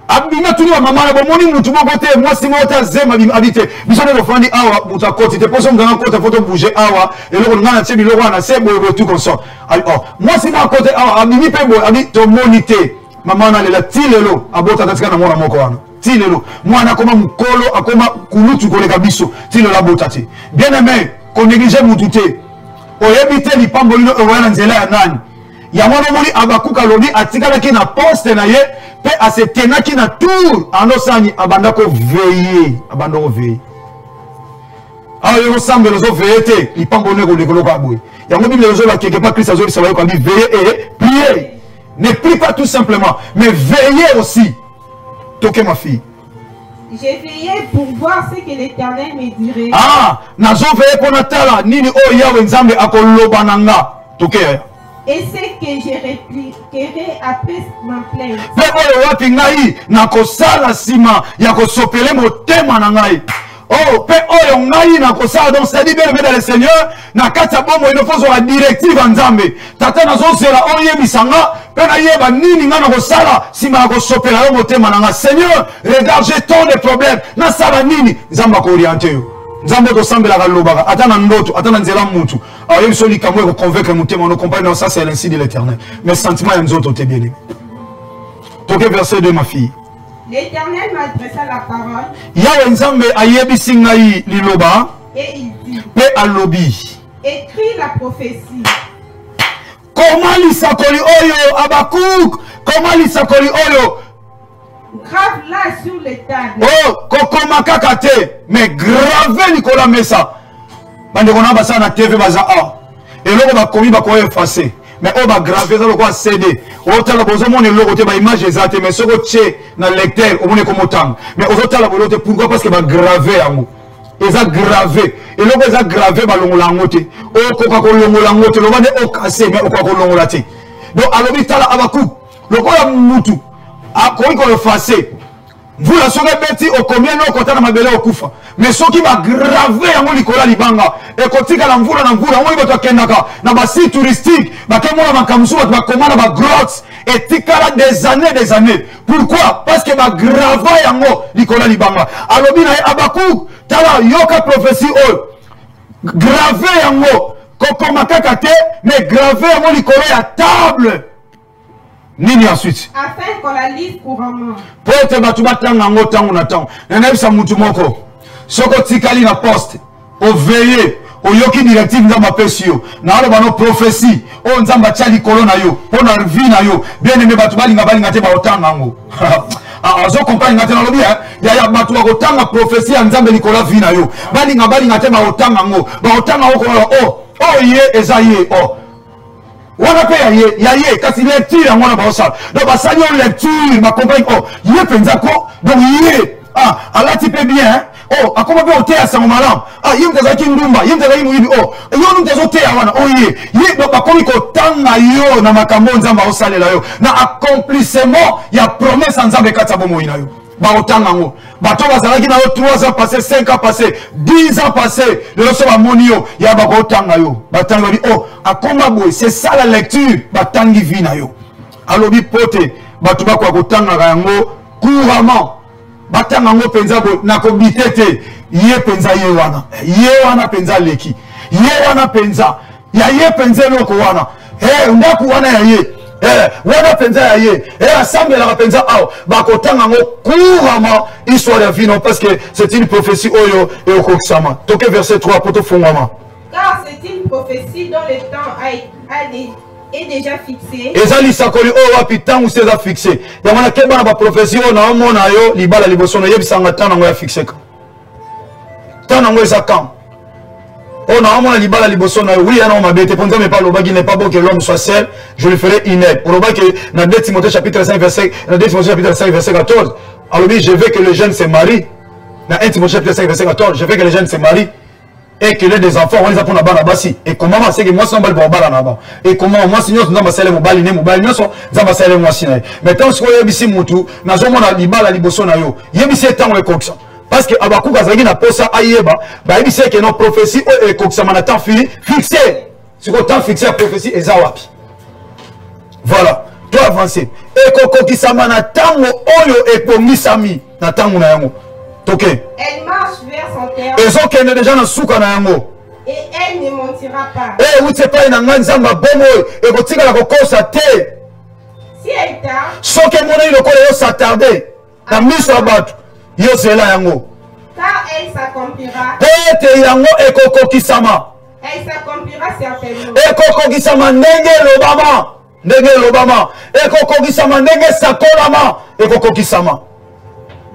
abima tuni wa mama na bomoni mutu moko te mwasi mota zema habite biso ne lofandi awa mutu akoti te poso mganga kota photo bouger awa eloko ngana tse biloko na se boye tout comme ça alors mwasi ma kote awa abimi pe boye abi to monité mama na lela tilelo abota katika na mwana moko wana tilelo mwana koma mkolo akoma kulutu koleka biso tilelo abota te bien aimé ko négliger mutu te oyebite lipambo lino wana nzela ya nani ya mwana moni abakuka lobi atikalaki na poste na ye pe asetenaki na tour anosani abandako veiller abandako veiller ayo sambelo zo veiller te lipambo ne ko lekolo ka boy yango bible zo la quelque part Christ azo ça va ko dit veiller et prier ne prie pas tout simplement mais veiller aussi toke ma fille. J'ai veillé pour voir ce que l'Éternel me dirait. Ah, nazo veillé pour natala nini o yawe nzambe akoloba nanga. Toke. Et c'est que je répliquerai après ma plainte. Pe oyo wapi ngai nakosala sima ya kosopele motema na ngai. Oh, pe oyo ngai nakosala donc c'est-à-dire bien dans le Seigneur na kata bombo il faut la directive nzambe. Tata nazo zela oyebisanga pe na yeba nini nga nakosala sima ko sopela yo motema na ngai. Seigneur, regarde j'ai tant de problèmes. Na sala nini nzamba ko orienter yo. Nzambe to sambela ka lobaka atana ndoto atana nzela mutu. Alors il soli kamwe ko convaincre motema no comprendre ça c'est l'insi de l'Éternel. Mais sentiment ya nzoto te bien aimé. Toke verset 2 ma fille. L'Éternel m'adressa la parole. Yahweh nzambe ayebisi ngai liloba. Et il dit. Pe alobi. Écris la prophétie. Comment lisakoli oyo Abakouk? Comment lisakoli oyo? Grave-la sur les tables. Oh, kokoma kakate. Mais grave Nicolas Messa. Bande kona basa na TV baza a. Et loko ba komi ba ko effacer. Mais on va graver ça le quoi CD. Autant la besoin mon logo te ba image exacte mais ce que tu na lecteur on est comme autant. Mais autant la besoin pourquoi parce que va graver en ils a gravé et loko ils a gravé ba longola ngote. O ko ka ko longola ngote lo ba de o casser mais o ko ko longola te. Donc alobi tala Abakouk. Loko ya mutu. A ko ko effacer. Vous la saurez bêti au combien non kota na mabele okufa. Mais ceux qui va graver yango likola libanga et kotika la mvula na mvula ngo iboto kendaka na ba site touristique ba kemona makamsu ba komana ba grottes et tikala des années. Pourquoi? Parce que ba grava yango likola libanga. Alobi na Abakouk tala yoka prophétie o graver yango kokoma kaka te mais graver yango likola ya table. Nini ensuite? Afin qu'on la lise couramment. Pour te batu batanga ngo tangu na tangu. Na bisa mutu moko. Soko tikali na poste. O veiller. O yoki directive nzamba pesio. Na alo bano prophétie. O nzamba tchali kolona yo. Pona vie na yo. Bien aimé batu balinga te ba otanga ngo. Azo compagnie ngate na lobi ya batu ba otanga prophétie ya nzambe likola vie na yo. Balinga te ba otanga ngo. Ba otanga ngo ko oh ye ezaye oh. Wana pe ya ye kasi lecture yango na baosala donc basali yo lecture bacompagne oh ye penza ko donc ye ah alati pe bien oh akoma pe oteya sango malamu ah ye mtazaki ndumba ye mtazaki muyibi oh yo mtazo teya wana oh ye donc bakomi kotanga yo na makambo nzambe aosalela yo na accomplissement ya promesse nzambe kati ya bomoi na yo baotanga ngo bato bazalaki na yo 3 ans passé 5 ans passé 10 ans passé lelo so bamoni yo ya bakotanga yo batanga bi oh akoma boy c'est ça la lecture batangi vi na yo alobi pote bato bakwa kotanga yango couramment batanga ngo penza bo nakobite te ye penza ye wana penza leki ye wana penza ya ye penza loko wana ndaku wana ya ye wana penza ya ye assemble la penza aw bakotanga ngo couramment histoire ya vino parce que c'est une prophétie oyo et au kokisama toke verset 3 poto fungama car c'est une prophétie dont le temps est déjà fixé. Et ça, l'isakoli oh wapi tangu c'est fixé. Ya mwana keba na ba prophétie oh na omona yo libala liboso na yebisanga tana ngo ya fixé ka. Tana ngo eza quand. Oh na omona libala liboso na yo oui ana mabete ponza mais pas lobaki n'est pas bon que l'homme soit seul, je le ferai inepte. Pour lobaki na 2 Timothée chapitre 5 verset 14. Alors oui, je veux que les jeunes se marient. Dans 1 Timothée chapitre 5 verset 14, je veux que les jeunes se marient. Et qu'il ait des enfants, on les a pour la banabasi. Et comment c'est que moi, c'est un bal pour banaba. Et comment moi, si nous sommes dans ma salle, mobile, nous sommes dans ma salle, moi, si maintenant, si on est ici, moutou, nous sommes dans l'ibala, liboso, na yo. Yébissé tant ou coxa. Parce que Abakou Kazagi n'a pas ça à Yéba, bah, il sait que nos prophéties, et coxa, man, temps fixé. Sur le temps fixé, la prophétie, et zawapi. Voilà. Toi, avancer. Et Koko qui s'amana tant ou oyo, et pour Nisami, na tant ou na yango. Elle marche vers son terme. Et elle ne mentira pas. Si elle tarde, car elle s'accomplira. Elle s'accomplira certainement.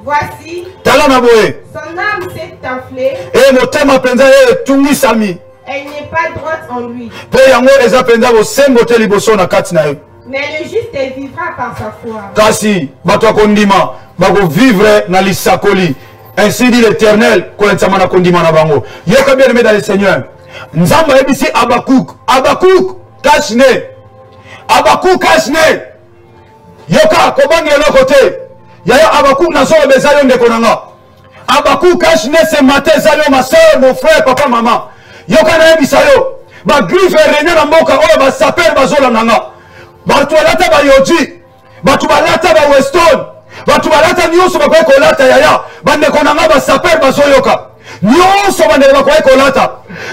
Voici, son âme s'est enflée. Elle n'est pas droite en lui. Mais le juste vivra par sa foi. Ainsi dit l'Éternel, Yoka bien aimé dans le Seigneur. Nzamba ebisi Abakouk. Abakouk, cache-ne. Abakouk, cache-ne. Yoka, comment est le côté? Yaya Abakouk n'a pas besoin de konanga. Abakouk cache-ne ce matin, Zalo, ma soeur, mon frère, papa, maman. Yoka na ebisayo. Ba griffe rené na mboka oyo ba saper bazola nanga. Ba toilata ba yoji. Ba tubalata ba Weston. Ba tubalata nyonso ba ko lata yaya. Ba ndeko nanga ba saper bazoyoka. Nyonso ba ndeko ko lata.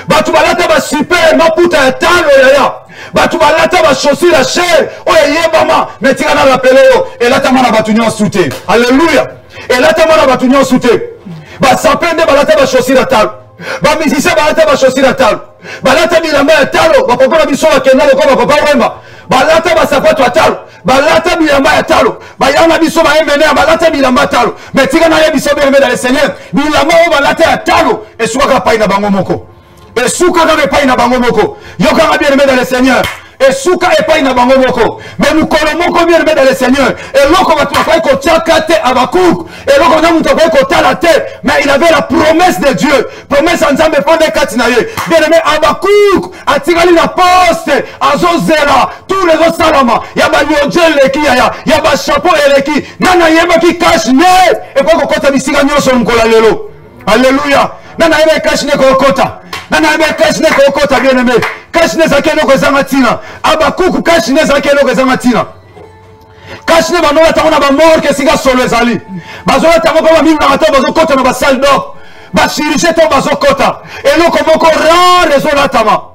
Ba tubalata ba super maputa ya talo yaya. Batu balata ba chaussure à chair oye yebama metika na rappeler yo elata mana batu nyonso te alléluia elata mana batu nyonso te ba sapende balata ba chaussure à talo ba musicien balata ba chaussure à talo balata bilamba ya talo ba kokona biso ba kenda ko ba papa wemba balata ba sapato à talo balata bilamba ya talo ba yana biso ba emene balata bilamba ya talo metika na yebiso be dans le Seigneur bilamba o balata ya talo esuka pa ina bango moko et souka dans le pays na bango moko yoka bien aimé dans le Seigneur et souka et pays na bango moko mais nous colomons bien aimé dans le Seigneur et loko va toi ko tiakate Abakouk et loko na muto ko tala terre mais il avait la promesse de Dieu promesse ensemble pendant katina ye bien aimé Abakouk atikali na poste azozela tous les autres salama ya ba yojel leki ya ba chapeau eleki nana yema ki cache ne et ko kota bisika nyoso mkola lelo alléluia nana yema cache ne ko kota nana yema cache ne ko kota bien aimé cache ne zakeno ko zamatina Abakouk cache ne zakeno ko zamatina cache ne banola tamona ba mort que siga solo ezali bazola tamoko ba minga mata bazo kota na ba salle d'or ba chirurgie to bazo kota eloko moko rare rezolatama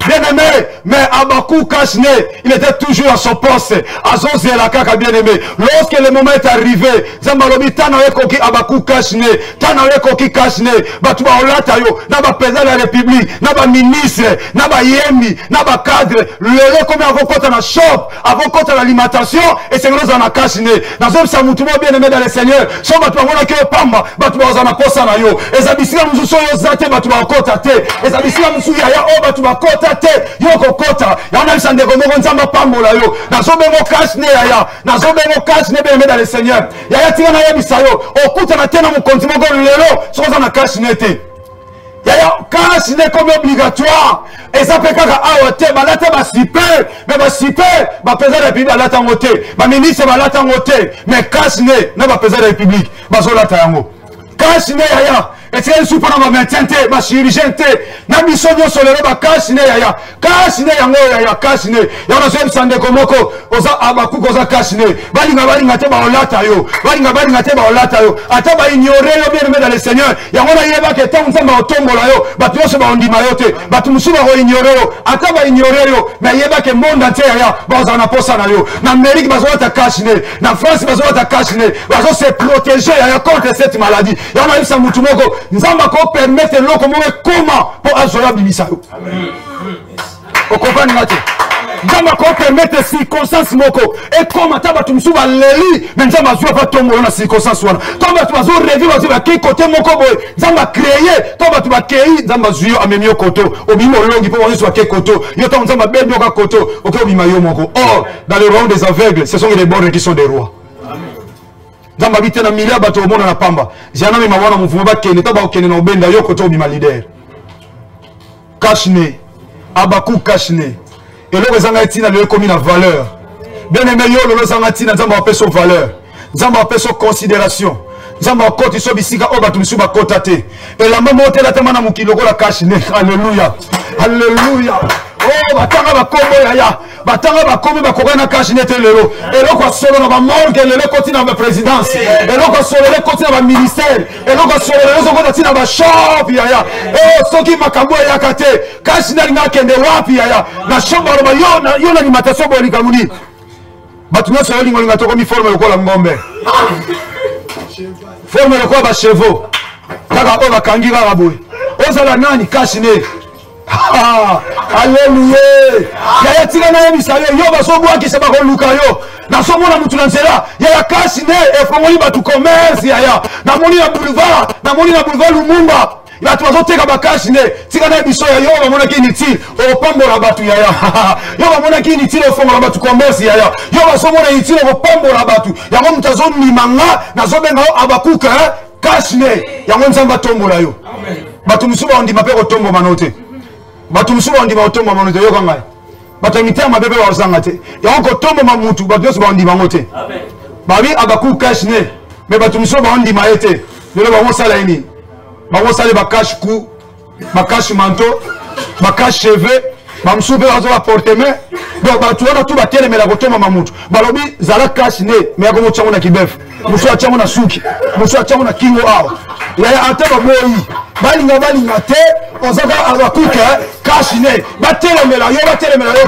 bien aimé mais Abakouk cache ne il était toujours à son poste azozé la kaka bien aimé lorsque le moment est arrivé zambalobi tana ekoki Abakouk cache ne tana ekoki cache ne batu ba olata yo na ba président de la République na ba ministre na ba yembi na ba cadre lelo comme avokota na shop avokota na alimentation et c'est nous en a cache ne nazo sa mutu bien aimé dans le Seigneur so batu ngona ke pamba batu ba na posa na yo ezabisika mususo yo zate batu ba kota te ezabisika musu ya o batu ba kota te yo ko kota ya sandeko moko nzamba pambola yo. Nazo bengo cash ne yaya. Nazo bengo cash ne bien dans le Seigneur. Yaya tika na yebisa yo. Okuta na tena mu konti moko lelo. Soza na cash ne te. Yaya cash ne comme obligatoire. Et ça peut kaka aote balata ba super. Mais ba super ba président de la République balata ngote. Ba ministre balata ngote. Mais cash ne na ba président de la République. Ba zo lata yango. Cash ne yaya. Et c'est un super ma médecin te, ma chirurgien te, na mission yo solero ba cash ne yaya yango yaya cash ne ya na sem sande komoko oza abaku koza cash ne balinga te ba olata yo balinga te ba olata yo ata ba ignorer yo bien dans le Seigneur yango na yeba ke tant nzamba otombola yo batu yo ba ondima yo te batu musuba ko ignorer yo ata ba ignorer yo na yeba ke monde entier yaya ba na posa na yo na Amérique bazo ta cash ne na France bazo ta cash ne bazo se protéger yaya contre cette maladie ya na isa mutu moko nzamba ko permettre loko mo comment pour azola bimisa yo o comprendre ngati nzamba ko permettre circonstance moko et comme ataba tumsuba leli mais nzamba zo pas tomber na circonstance wana tomba tu bazo revivre bazo ba ki côté moko boy nzamba créer tomba tu ba créer nzamba zuyo amemio koto obimo longi pour bazo ba ki koto yo to nzamba bendo ka koto OK obima yo moko or dans le royaume des aveugles ce sont les bords qui sont des rois. Nzamba bite na milia bato omona na pamba jana me mawana mvumo ba kene to ba okene na obenda yo koto obima leader kashne abaku kashne eloko ezanga etina lelo ekomi na valeur bien aimé yo lelo ezanga tina nzamba apeso valeur nzamba apeso considération nzamba akoti so bisika o bato misu bakota te elamba motela tema na mokili lokola kashne alléluia alléluia oh batanga bakombo yaya batanga bakomi bakoka na kashne te lelo eloko solo na ba morgue lelo koti na ba présidence eloko solo lelo koti na ba ministère eloko solo lelo so koti na ba shop yaya soki makambo ya kate kashne linga kende wapi yaya na shomba roba yo na alimentation boli kamuni batu nyoso yo linga to komi forme lokola ngombe forme lokola ba chevaux kaka o bakangi kaka boy ozala nani kashne alléluia yaya tika na yebisa yo basobwakisa bakoluka yo nasomona mutu na nzela yaya kasi ne efongoli batu commerce yaya namoni na boulevard Lumumba batu bazoteka bakashi ne tika na yebiso ya yo bamonaki inutile opambola batu yaya yo bamonaki inutile ofongola batu commerce yaya yo basomona inutile opambola batu yango mutu azonimanga nazobenga yo abakuka kashi ne yango nzamba tombola yo batu musuba ondima pe kotombo manote batu musuba ondima otombo manote yo kangai batu mitema bebe wazanga te yango kotombo mamutu batu yoso ba ondima ngote babi abakuka kashi ne me batu musuba ondima ete lelo bango sala ini bango sala ba cache cou ba cache manteau ba cache cheveux ba musuba wazo ba porte main donc batu wana tu batelemela kotomba mamutu balobi zala cache ne me yako chango na kibefu musu achango na suki musu achango na kingo awa yaya ateba boyi balinga te ozaka abakuka kashine batelemela yo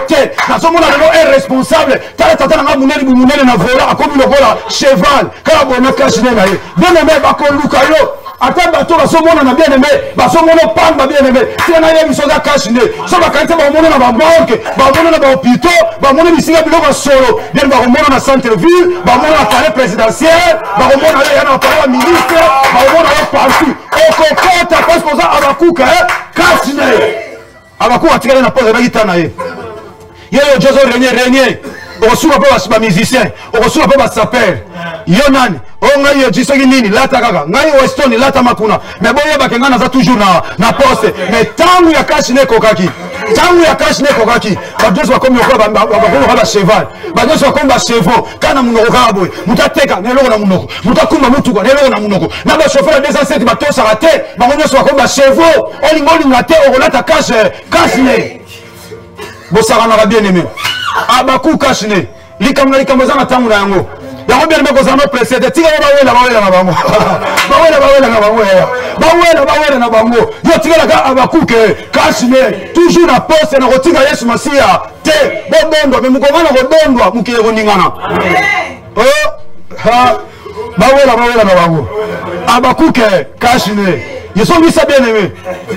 te nazomona lelo est responsable tala tata nga munene na vola akomi lokola cheval kala bona kashine na ye bien aimé bakoluka yo ata bato basomona na bien aimé basomona pamba bien aimé tena ye bisoza kashine so bakanisa bamona na babanke bamona na bahôpitaux bamona bisika biloko solo bien bamona na centre ville bamona na palais présidentiel bamona yo na palais ministre bamona yo partout okokota parce que ça abakuka kashine abakuka tikale na pose bakita na ye yeyo jozo renier okosuka pe ba musicien okosuka pe ba saper yo nani o ngai yo jisoki nini lata kaka ngai Weston lata makuna mais boye bakenga naza toujours na poste mais tangu ya kashine kokaki badoso bakomi okola ba cheval badoso bakomi ba chevaux kana munoko kaka boye mutateka neloko na munoko mutakumba mutuka neloko na munoko na ba chauffeur 207 batosaka te bango nyonso bakomi ba chevaux olinga te okolata kashine bosakanaka bien aimé abaku kashine likambo eza na ntango na yango yango bien aimé kozala no presete tika bawela na bango bawela na bango yo tikalaka abakuke kashine toujours na poste na kotika yesu masiya te bobondwa me mukongana kobondwa mokili koningana bawela na bango abakuke kashine yeso bisa bien aimé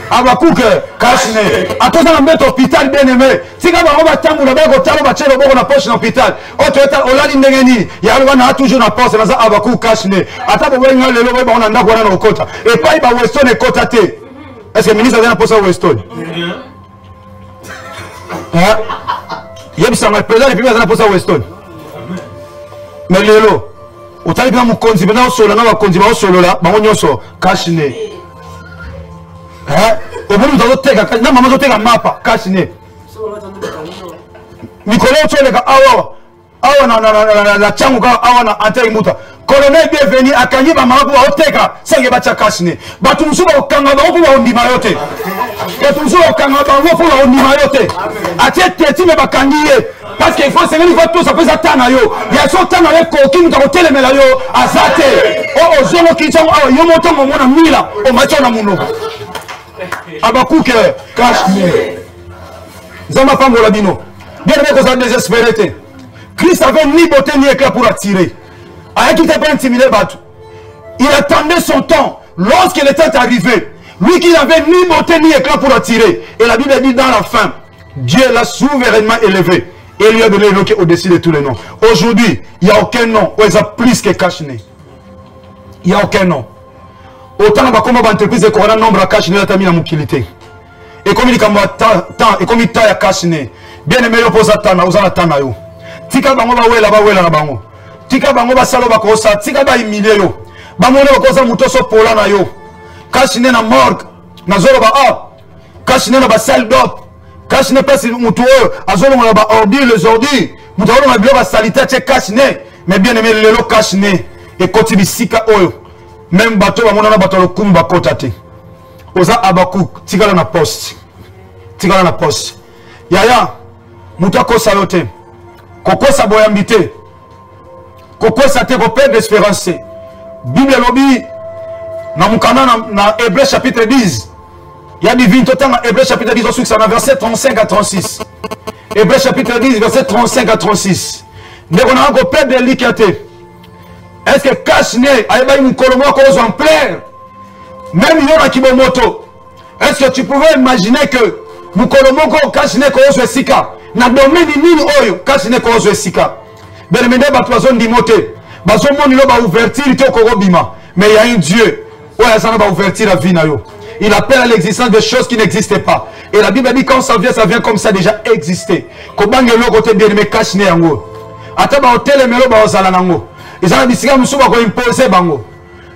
abakuke kashine atoza na mbeto hôpital bien aimé tika bango batambola bako talo bachelo boko na poche na hôpital otoeta olali ndenge nini yalo na toujours na poste naza abakuke kashine ata bobenga lelo boy bango na ndako wana na okota epai ba Weston ekota te est-ce que ministre azana posa Weston yebisanga président depuis azana posa Weston mais lelo otali bien mukonzi bena osolo na bakonzi ba osolo la bango nyonso kashine obulu tozoteka na mama zoteka mapa kashine mikolo otoleka awa na changu ka awa na anteri muta colonel bienvenu akanyi ba mama ko oteka senge ba chakashine batu musuba okanga ba ko ba ondima yote batu musuba okanga ba ko ba ondima yote atete time bakangiye parce qu'il faut sengeli faut tout ça peut atana yo ya so tana le ko ki muta ko telemela yo azate o zolo ki changu awa yo moto mo mona mila o macho na muno abakuke kashine zama pambola bino bien aimé qu'on a désespéré. Christ avait ni beauté ni éclat pour attirer. Avec qui n'était pas intimidé, il attendait son temps. Lorsque le temps est arrivé, lui qui n'avait ni beauté ni éclat pour attirer. Et la Bible dit dans la fin, Dieu l'a souverainement élevé. Et lui a donné le nom qui est au-dessus de tous les noms. Aujourd'hui, il n'y a aucun nom où il y a plus que Kashne. Il n'y a aucun nom. Autant comme l'entreprise de Corona, nombre à Kashne, il a mis la mobilité. Et comme il dit et comme il taille à Kashne, bien aimé, il pose à Tana, aux Anatana. Tika bango ba wela na bango. Tika bango ba salo ba kosa, tika ba humilier yo. Bango ne kosa mutoso pola na yo. Kashine na morgue, na zolo ba kashine na ba salle d'op. Kashine pesi muto azolo na ba ordi les ordi. Muto na bilo ba salita che kashine. Mais bien aimé lelo kashine et koti bisika oyo. Même bato ba mona na bato lo kumba kotate. Oza Abakuk, tika na poste. Tika na poste. Yaya muto kosa yote. Koko sa boyambité. Koko sa te ko perdre espérance. Bible lobi na mukana na Hébreux chapitre 10. Il y a divine total dans Hébreux chapitre 10 au verset 35 à 36. Hébreux chapitre 10 verset 35 à 36. Dès qu'on a encore perdre l'ikate. Est-ce que Kashne ayeba mukolomo ko en plaire? Même yona kibomoto. Est-ce que tu pouvais imaginer que mukolomo ko Kashne ko zo sika? Na domaine nini oyo Kashine ko zo sika bele mende ba toison dimote ba zo moni lo ba ouverture to ko bima mais il y a un Dieu oya sana ba ouverture la vie na yo il appelle à l'existence des choses qui n'existaient pas et la Bible dit quand ça vient comme ça déjà existé ko bangelo côté bien mais Kashine yango ata ba hotel melo ba osala nango ezana bisika musuba ko imposer bango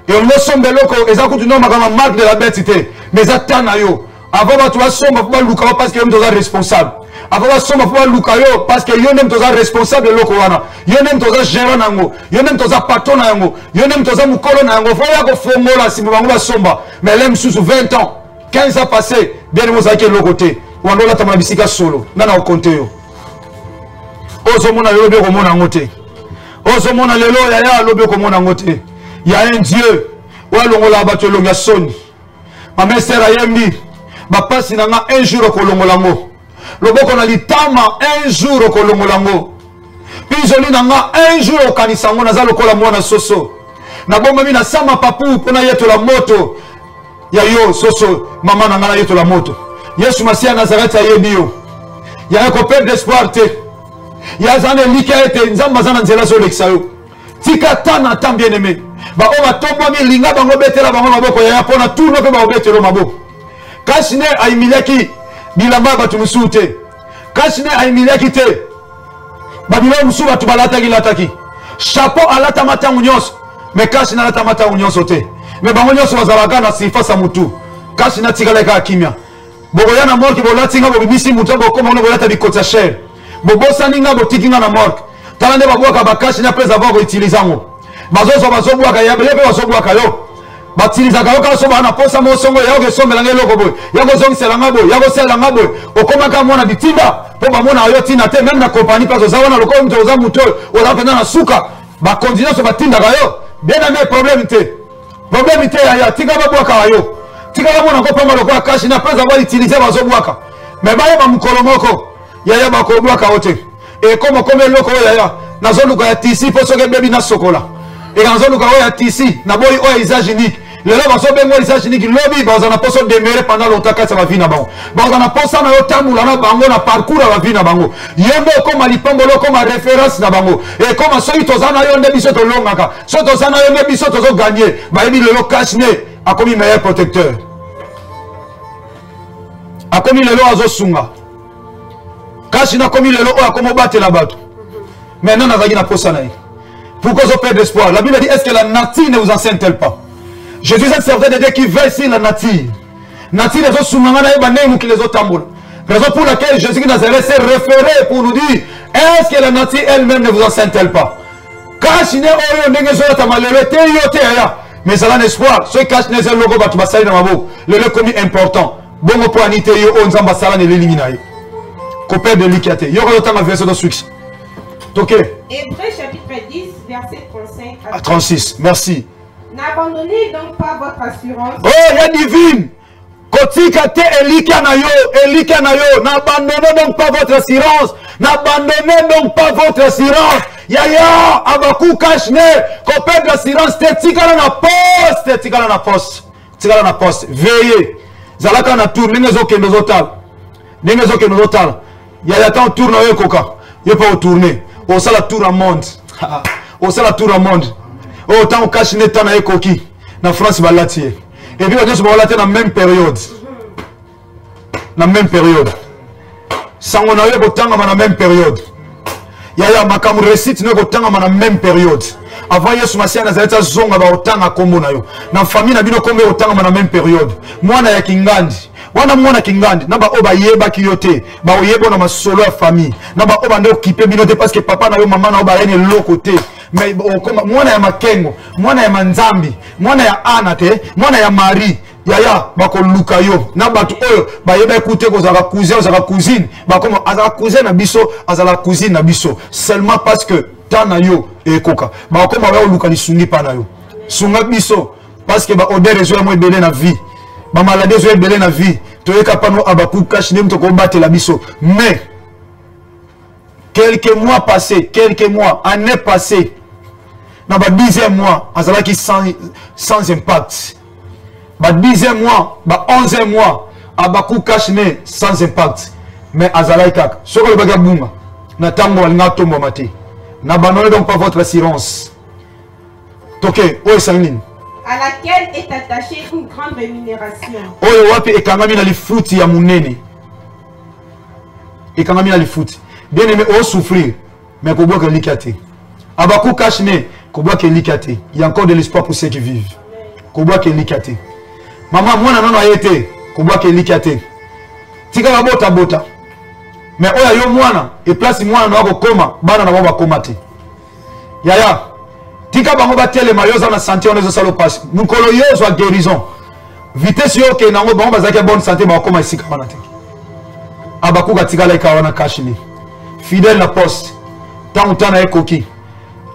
et on le sombe loko ezakutu no makama marque de la bêtité mais atana yo avant ba to somba ba luka parce que nous sommes responsables. Avant soma pour Lukayo parce que yo nem toza responsable de lokowana yo nem toza gérant nango yo nem toza patron nango yo nem toza mukolo nango faut ya ko fongola si bango ba somba mais lem sous 20 ans 15 ans passé bien mo za ke lokoté wandola tamala bisika solo nana o compter yo ozo mona yo be ko mona ngote ozo mona lelo ya lobe ko mona ngote il y a un Dieu wa longola ba to longa soni ma mère sera yembi ba pasi nanga un jour ko longola ngo loboko na litama un jour au kolongolango pizoli nanga un jour au kanisango naza lokola mwana soso na bomba mi na sama papu pona yeto la moto ya yo soso mama nanga na yeto la moto Yesu Masia Nazareth ayebi yo ya ko perdre espoir te ya zane likete nzamba zana nzela zo leksa yo tika tana tam bien aimé ba o ba tombo mi linga bango betela bango maboko ya pona tout no pe ba betelo maboko Kashine aimilaki bilamba batu musute Kashine aimilaki te babilo musu batu balata gilataki chapeau alata mata nyonso mais Kashine alata mata nyonso te mais bango nyonso bazalaka na sifa sa mutu Kashine tikala ka kimia bogoya na morki bolati nga bobisi mutu bokoma no bolata bikota cher bobosani nga botikinga na morki tala nde babwaka ba Kashine après avoir utilisé ngo bazobwaka ya bele bazobwaka yo batiliza kayoka soba na posa mo songo ya ke somela ngelo ko boy ya ko zong sela ngabo ya ko sela ngabo okoma ka mona bitinda po ba mona yo tina te même na compagnie pas ozawana lokolo mto oza muto oza pena na suka ba continue so batinda kayo bien na problème te ya tika ba bwaka yo tika ba mona ko pamba lokwa kashi na pesa ba utiliser bazo bwaka mais ba ba mukolomoko ya ba ko bwaka ote e komo loko ya na zolu ka tisi po so ke bebi na sokola et quand on a ya tisi na boy o usage unique le là baso bengo usage unique lobby ba na poso demeurer pendant longtemps ka ça va vina bango ba na posa na yo tambula na bango na parcours la vie na bango yembo comme lipambolo comme référence na bango et comme so itozana yo nde biso to longaka so tozana yo nde biso to gagner ba ebi le Kashine a commis meilleur protecteur a commis le lo azo sunga Kashina comme il est là, comment battre la batte. Maintenant, on a gagné la poste. Pourquoi vous perdez espoir? La Bible dit, est-ce que la nature ne vous enseigne-t-elle pas? Jésus est un serviteur de Dieu qui veille sur la nature. Nature les autres soumangana et bané qui les autres tambours. Raison pour laquelle Jésus de Nazareth s'est référé pour nous dire, est-ce que la nature elle-même ne vous enseigne-t-elle pas? Kashina oyo ndenge zo ta malere te yo te ya. Mais ça a un espoir. Ce Kashina c'est le logo batu basali na mabo. Le commis important. Bongo pour anite yo on zamba sala ne l'éliminer. Copère de l'ikate. Yo ko tanga verset de succès. OK. Hébreux chapitre 10 verset 35 à 36. Merci. N'abandonnez donc pas votre assurance. Oh, ya divine. Kotika te elika na yo, n'abandonnez donc pas votre assurance, n'abandonnez donc pas votre assurance. Yaya, abaku kashne, copère d'assurance, tika na poste, veillez. Zalaka na tour, n'engezo ke nozotal. Yaya tant tourne yo koka, yo pas tourner. O ça la tour à monde. Oh, tant kashne tana ekoki, na France balatier. Et puis, on va dans la même période. Dans la même période. Sans on a eu autant dans la même période. Il y a ma caméra récite autant dans la même période. Avant, il y a ce Nazareth a zonga autant à Kombo na yo. Dans la famille, na bino kombe autant dans la même période. Moi, na ya Kingandi. Wana mwana Kingandi. Naba oba yeba kiyote. Ba oyebo na ma solo ya famille. Naba oba ndo kipe binote parce que papa na yo maman na oba yene lokote. Mais mwana ya Makengo, mwana ya Manzambi, mwana ya Anate, mwana ya Marie, yaya bako luka yo. Na batu oyo ba yeba écouter ko za cousin, za cousine, ba comme azala cousin na biso, azala cousine na biso, seulement parce que tana yo e koka. Ba comme ba luka ni sungi pa na yo. Sunga biso parce que ba odeur zo mo ebele na vie. Ba maladie zo ebele na vie. To yeka pa no abaku cash nem to ko battre la biso. Mais quelques mois passés, années passées, dans le 10e mois, azalaki sans impact. Dans le 10e mois, dans le 11e mois, abaku kashne sans impact. Mais azalaki kak. Ce que le bagabunga, natango alinga tombo mate. N'abandonnez donc pas votre assurance. Toké, oye sanglin. À laquelle est attachée une grande rémunération. Oye wapi ekangami na lifuti ya munene. Ekangami na lifuti. Bien aimé, on souffrir, mais qu'on voit que l'ikate. Abaku kashne. Il y a encore de l'espoir pour ceux qui vivent. Maman, moi, non, a été. Tika la bota. Mais oya yo mwana, et place moi, no koma, bana na ba komate. Yaya. Tika bango ba tele mayoza na santé on les salo passe. Mukolo yo zo guérison. Vitesse yo ke nango bango bazaka bonne santé ba koma ici kamana te. Abaku ka tika la ka wana kashini. Fidèle la poste. Tant na ekoki.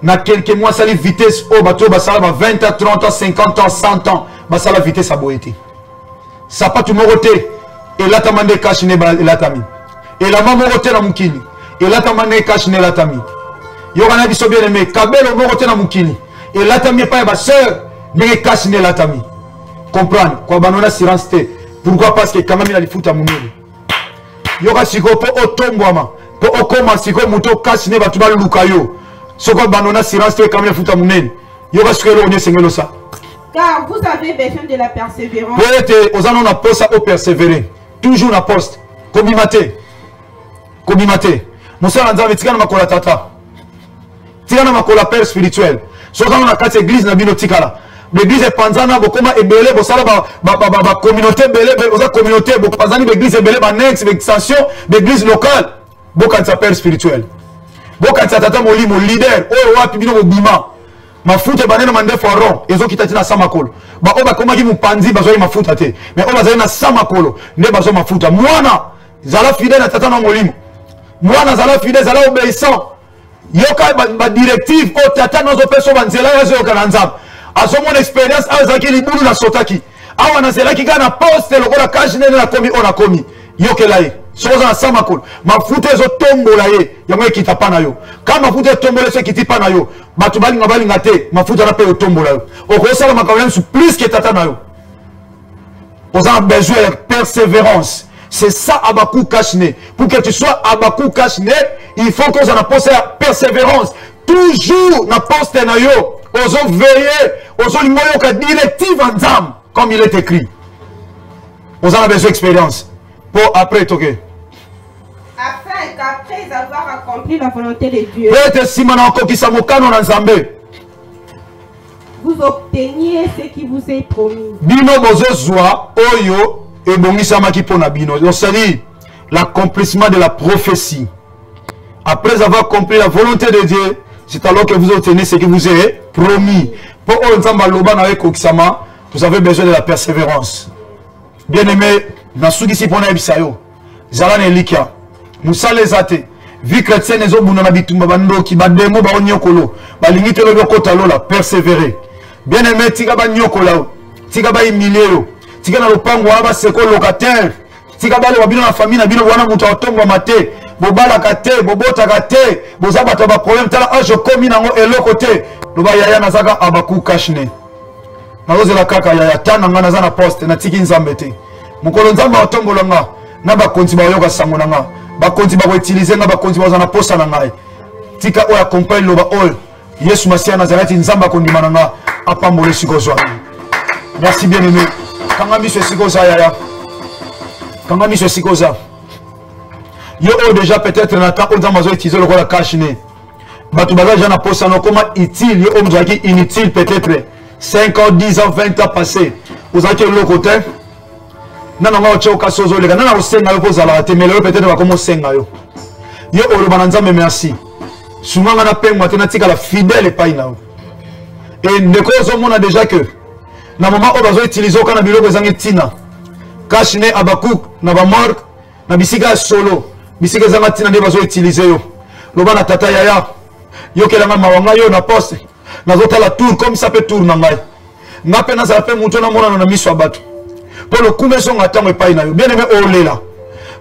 Na quelques mois, ça la vitesse au bateau, ça va 20 ans, 30 ans, 50 ans, 100 ans, ça la vitesse à boité. Ça pas tout moroté. Et là, tu as demandé cash ne la tami. Et la maman moroté na mukili. Et là, tu as demandé cash ne la tami. Yorana biso bien aimé, kabelo moroté na mukili. Et là, tu as pas ma soeur, mais cash ne la tami. Comprendre. Quoi, banona assurance te. Pourquoi? Parce que quand même, il a les foot à mon nez. Yora siko po otombwama. Po okoma siko muto cash ne batuba lukayo. Soko banona silence te kamia futa munene. Yoga sukelo onye sengelo ça. Car vous avez besoin de la persévérance. Pour être aux anons na poste au persévérer. Toujours na poste. Kobimate. Moussa nzambe tika na makola tata. Tika na makola père spirituel. Soko na kati église na bino tikala. L'église est panzana bokoma ebele bosala ba communauté belé oza communauté bopanzani l'église ebele ba next extension d'église locale. Bokanza père spirituel. Boka tata molimo leader oyo wapi bino bima mafuta banene mande foron ezo kitati na samakolo ba oba komaki mupanzi bazo mafuta te mais oba zali na samakolo nde bazo mafuta mwana zala fidèle na tata na molimo mwana zala fidèle zala obéissant yoka ba directive o tata nozo peso banzela yazo yoka nzamba azo mon expérience azaki libulu na sotaki awa na zelaki kana poste lokola kashi nene na komi ona komi yokelai soza na samakolo mafuta ezo tombola ye yango ekita pa na yo ka mafuta etombola so ekiti pa na yo bato balinga te mafuta na pe otombola yo okosala makambo su plus que tata na yo oza besoin de persévérance. C'est ça Abakou Kashne. Pour que tu sois Abakou Kashne, il faut qu'on ait la persévérance. Toujours na poste na yo ozo veiller ozo limoyo ka directive en zam comme il est écrit. Oza na besoin d'expérience. Pour après toquer. Afin qu'à savoir accomplir la volonté de Dieu. Vous obteniez ce qui vous est promis. C'est-à-dire l'accomplissement de la prophétie. Après avoir accompli la volonté de Dieu, c'est alors que vous obtenez ce qui vous est promis. Pour vous avez besoin de la persévérance. Bien aimé, dans ce qui s'est passé, Zalan et Likia, Moussa les athées, vie chrétienne, les hommes qui ont persévérer. Bien aimé, tika ba nyokola, tika ba humilié, tika na lopango aba seko locataire, tika ba le bino na famille na bino wana mutu otomba mate, bobala kate, bobota kate, bozaba to ba problème tala je komi nango eloko te, loba yaya nazaka abaku kashne. Na rozela kaka yaya tana ngana za na poste na tiki nzambe te. Mukolo nzamba otombola nga, na ba konti ba yoka sango na nga, ba konti ba ko utiliser nga ba konti ba za na posta na ngai. Tika o accompagne loba ol. Yesu Masia Nazareth nzamba kondima nanga apambole sikozo. Merci bien aimé. Kanga miso sikoza yaya. Kanga miso sikoza. Yo déjà peut-être na temps on va utiliser le la cash né. Batu bagaja na posa no comment utile yo on qui inutile peut-être 5 ans 10 ans 20 ans passé. Vous avez le côté nana nga ochoka sozo lega nana osenga yo pozala te mais peut-être va comment senga yo. Yo o bananza me merci. Souvent, on a la fidèle et pas une. Et ne cause on a déjà que. Na moment on va utiliser au canabilo des angetina. Kashne abakouk, na ba mark, na bisika solo. Bisika zangatina ne va utiliser yo. Loba na tata yaya. Yo kelanga mawanga yo na poste. Na zota la tour comme ça peut tourner ngai. Na pena ça fait monter na mona na miso abatu. Pour le coup maison attend et pas une. Bien aimé olela.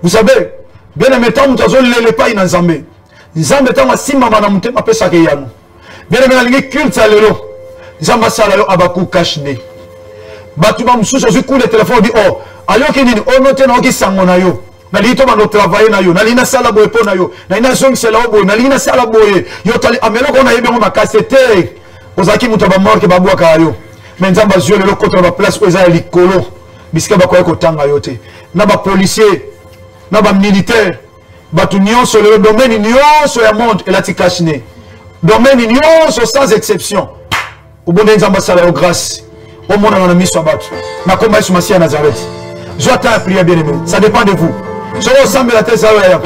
Vous savez, bien aimé tant mutazo lele pas une nzambe. Nzambe tanga simba mana mutema pesa ke yano. Bien aimé na lingi culte lelo. Nzamba sala yo abaku kashne. Batu ba mususu zu coup le téléphone dit oh, ayo ke nini o note na oki sango na yo. Na lito ba no travailler na yo. Na lina sala boye po na yo. Na ina zong sala boye, na lina sala boye. Yo tali amelo ko na yebe mo makasete. Ozaki muto ba mort ke ba bwa ka yo. Mais nzamba zu lelo contre ba place ko za likolo. Biska ba ko tanga yo te. Na ba policier, na ba militaire. Batu nyonso le domaine nyonso ya monde et la tikashne. Domaine nyonso sans exception. Au bon des ambassadeurs grâce. Au monde on a mis sur batu. Na komba Yesu Masia Nazareth. Je t'ai prié bien aimé. Ça dépend de vous. Je vous semble la tête ça là.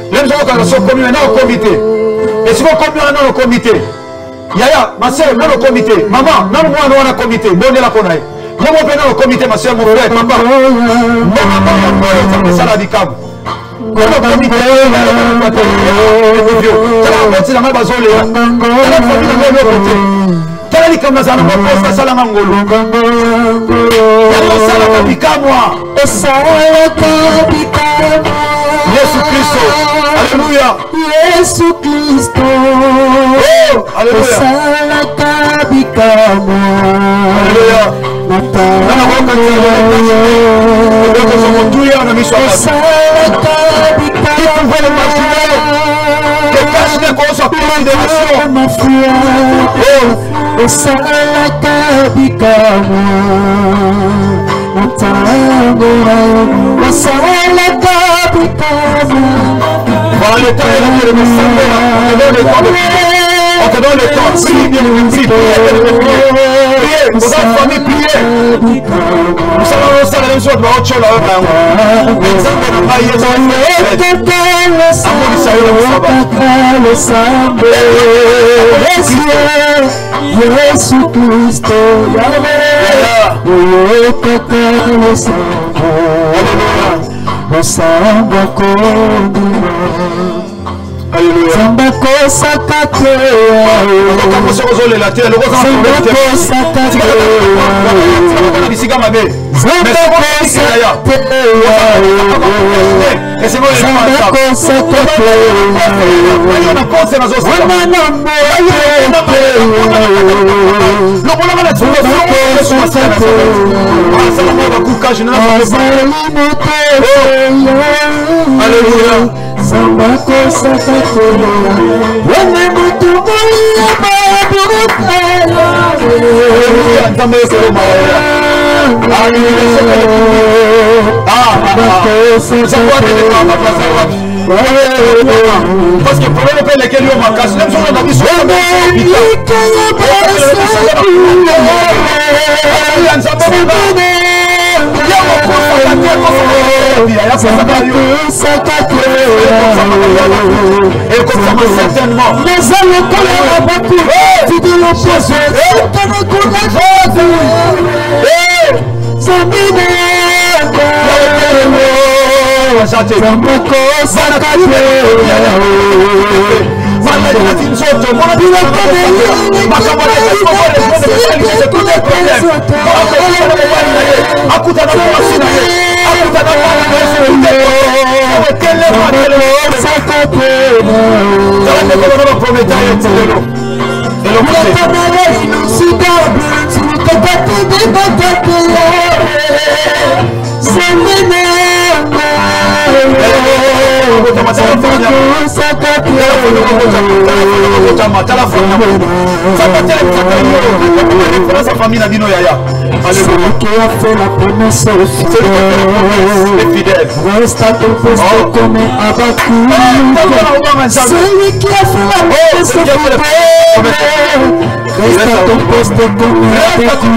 Les gens qui sont commis maintenant au comité. Et si vous commis maintenant au comité. Yaya, ma soeur, dans le comité. Maman, non moi on a comité. Bon la connaît. Comment on peut au comité ma soeur, mon frère, papa. Maman, ça la dit comme. Yesu Kristo, alléluia. Yesu Kristo, alléluia. On te donne le temps, prie bien, prie, priez, vous avez famille, priez. Nous savons ça la même chose, mais autre chose là. Yesu Kristo, Alléluia. Sambako sakatola wene mutumula babukala Nzambe solo Parce que pour le père lequel il m'a cassé, même si on a dit qui a fait la promesse fidèle. Reste à ton poste comme abattu. Celui qui a fait la promesse fidèle. Reste à ton poste comme abattu.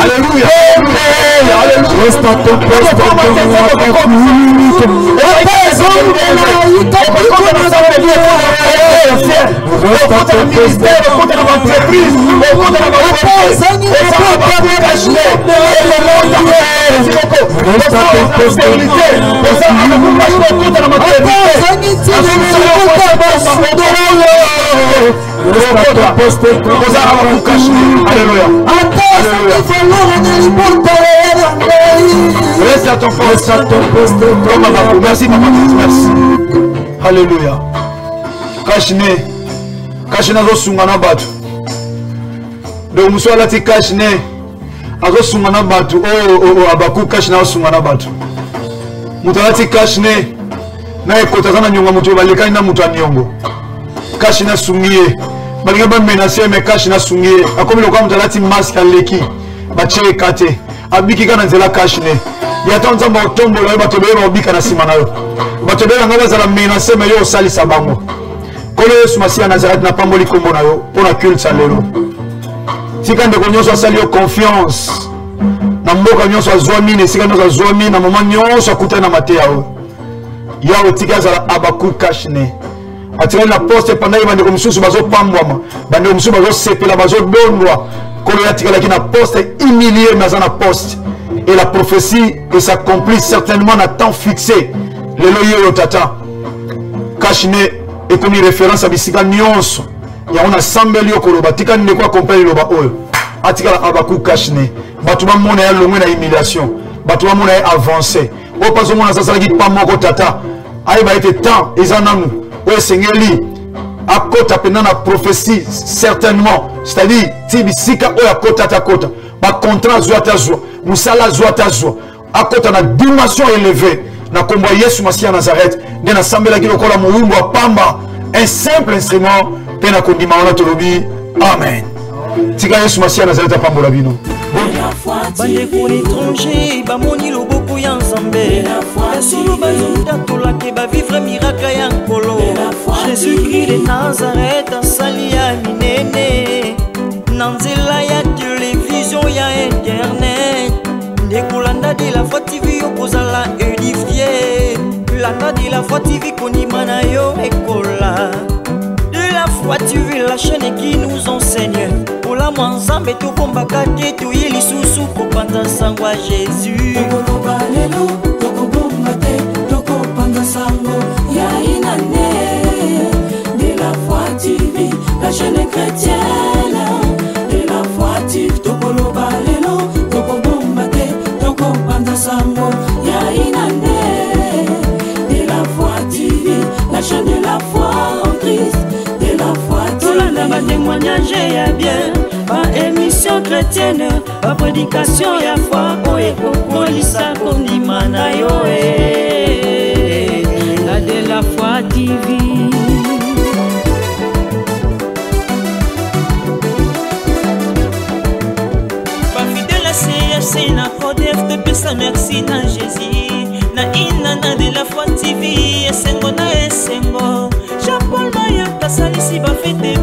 Alléluia. Reste à ton poste comme reste à ton poste comme abattu. Merci papa, merci. Alléluia. Kashne azosungana batu. Donc muso alati kashne azosungana batu. Oh abaku kashne azosungana batu. Muto alati kashne na ekotazana nyonga muto balekani na muto anyongo. Kashne asungiye. Balinga ba menacer me kashne asungiye. Akomi lokwa muto alati masque aleki. Bache kate. Abiki kana nzela kashne. Yata nzamba otombo la bato beba obika na sima nayo. Bato beba ngaba za la menacer me yo salisa bango. Kolo Yesu Masiya Nazareth na pamboli kombo na yo pona culte salelo. Tika ndeko nyonso asali yo confiance. Na mboka nyonso azwami ne sika nyonso azwami na moment nyonso akutana na mateya yo. Yawe tika za abaku kashne. Atika na poste pendant ibande ko mususu bazo pambwama. Bande ko mususu bazo sepela bazo dondwa. Kolo ya tika la kina poste humilié mais na poste. Et la prophétie s'accomplit certainement à temps fixé. Lelo yo tata. Kashne et comme une référence à bisika nyonso ya on a sambeli okoloba tika ne kwa compagnie loba oyo atika abaku kashne batu ba mona ya longwe na humiliation batu ba mona ya avancer o paso mona sasa ki pa moko tata ay ba été temps ezananu o sengeli akota pena na prophétie certainement c'est-à-dire ti bisika o akota ta kota ba contrat zwata zwa musala zwata zwa akota na dimension élevée na kombo Yesu Masiya Nazareth de na sambela kilo kola muumbu wa pamba un simple instrument pe na kondima wana tolobi amen tika Yesu Masiya Nazareth pambola bino bande pour l'étranger bamoni loboko ya nzambe esolo bazonda tolake bavivre miracle ya nkolo Jésus-Christ de Nazareth asali ya minene na nzela ya télévision ya internet Dekolanda de la foi TV yokozala édifié. Landa de la foi TV konimana yo ekola. De la foi TV la chaîne qui nous enseigne. Pour la mwanzambe tokombaka te toyeli susu kopanda sango à Jésus. Tokoloba lelo tokobomba te tokopanda sango ya inane. De la foi TV la chaîne chrétienne. De la foi TV tokoloba lelo tokobomba te tokopanda sango ya inane. De la foi TV la chaîne de la foi en Christ. De la foi TV tolanda ba témoignage ya bien. Pas émission chrétienne, pas prédication ya foi. Oye kokolisa kondimana yo la de la foi TV. Pas fidèle à CFC na code FTP sa merci na Jésus. inana de la foi TV esengo na esengo Jean Paul Mayaka salisi bafete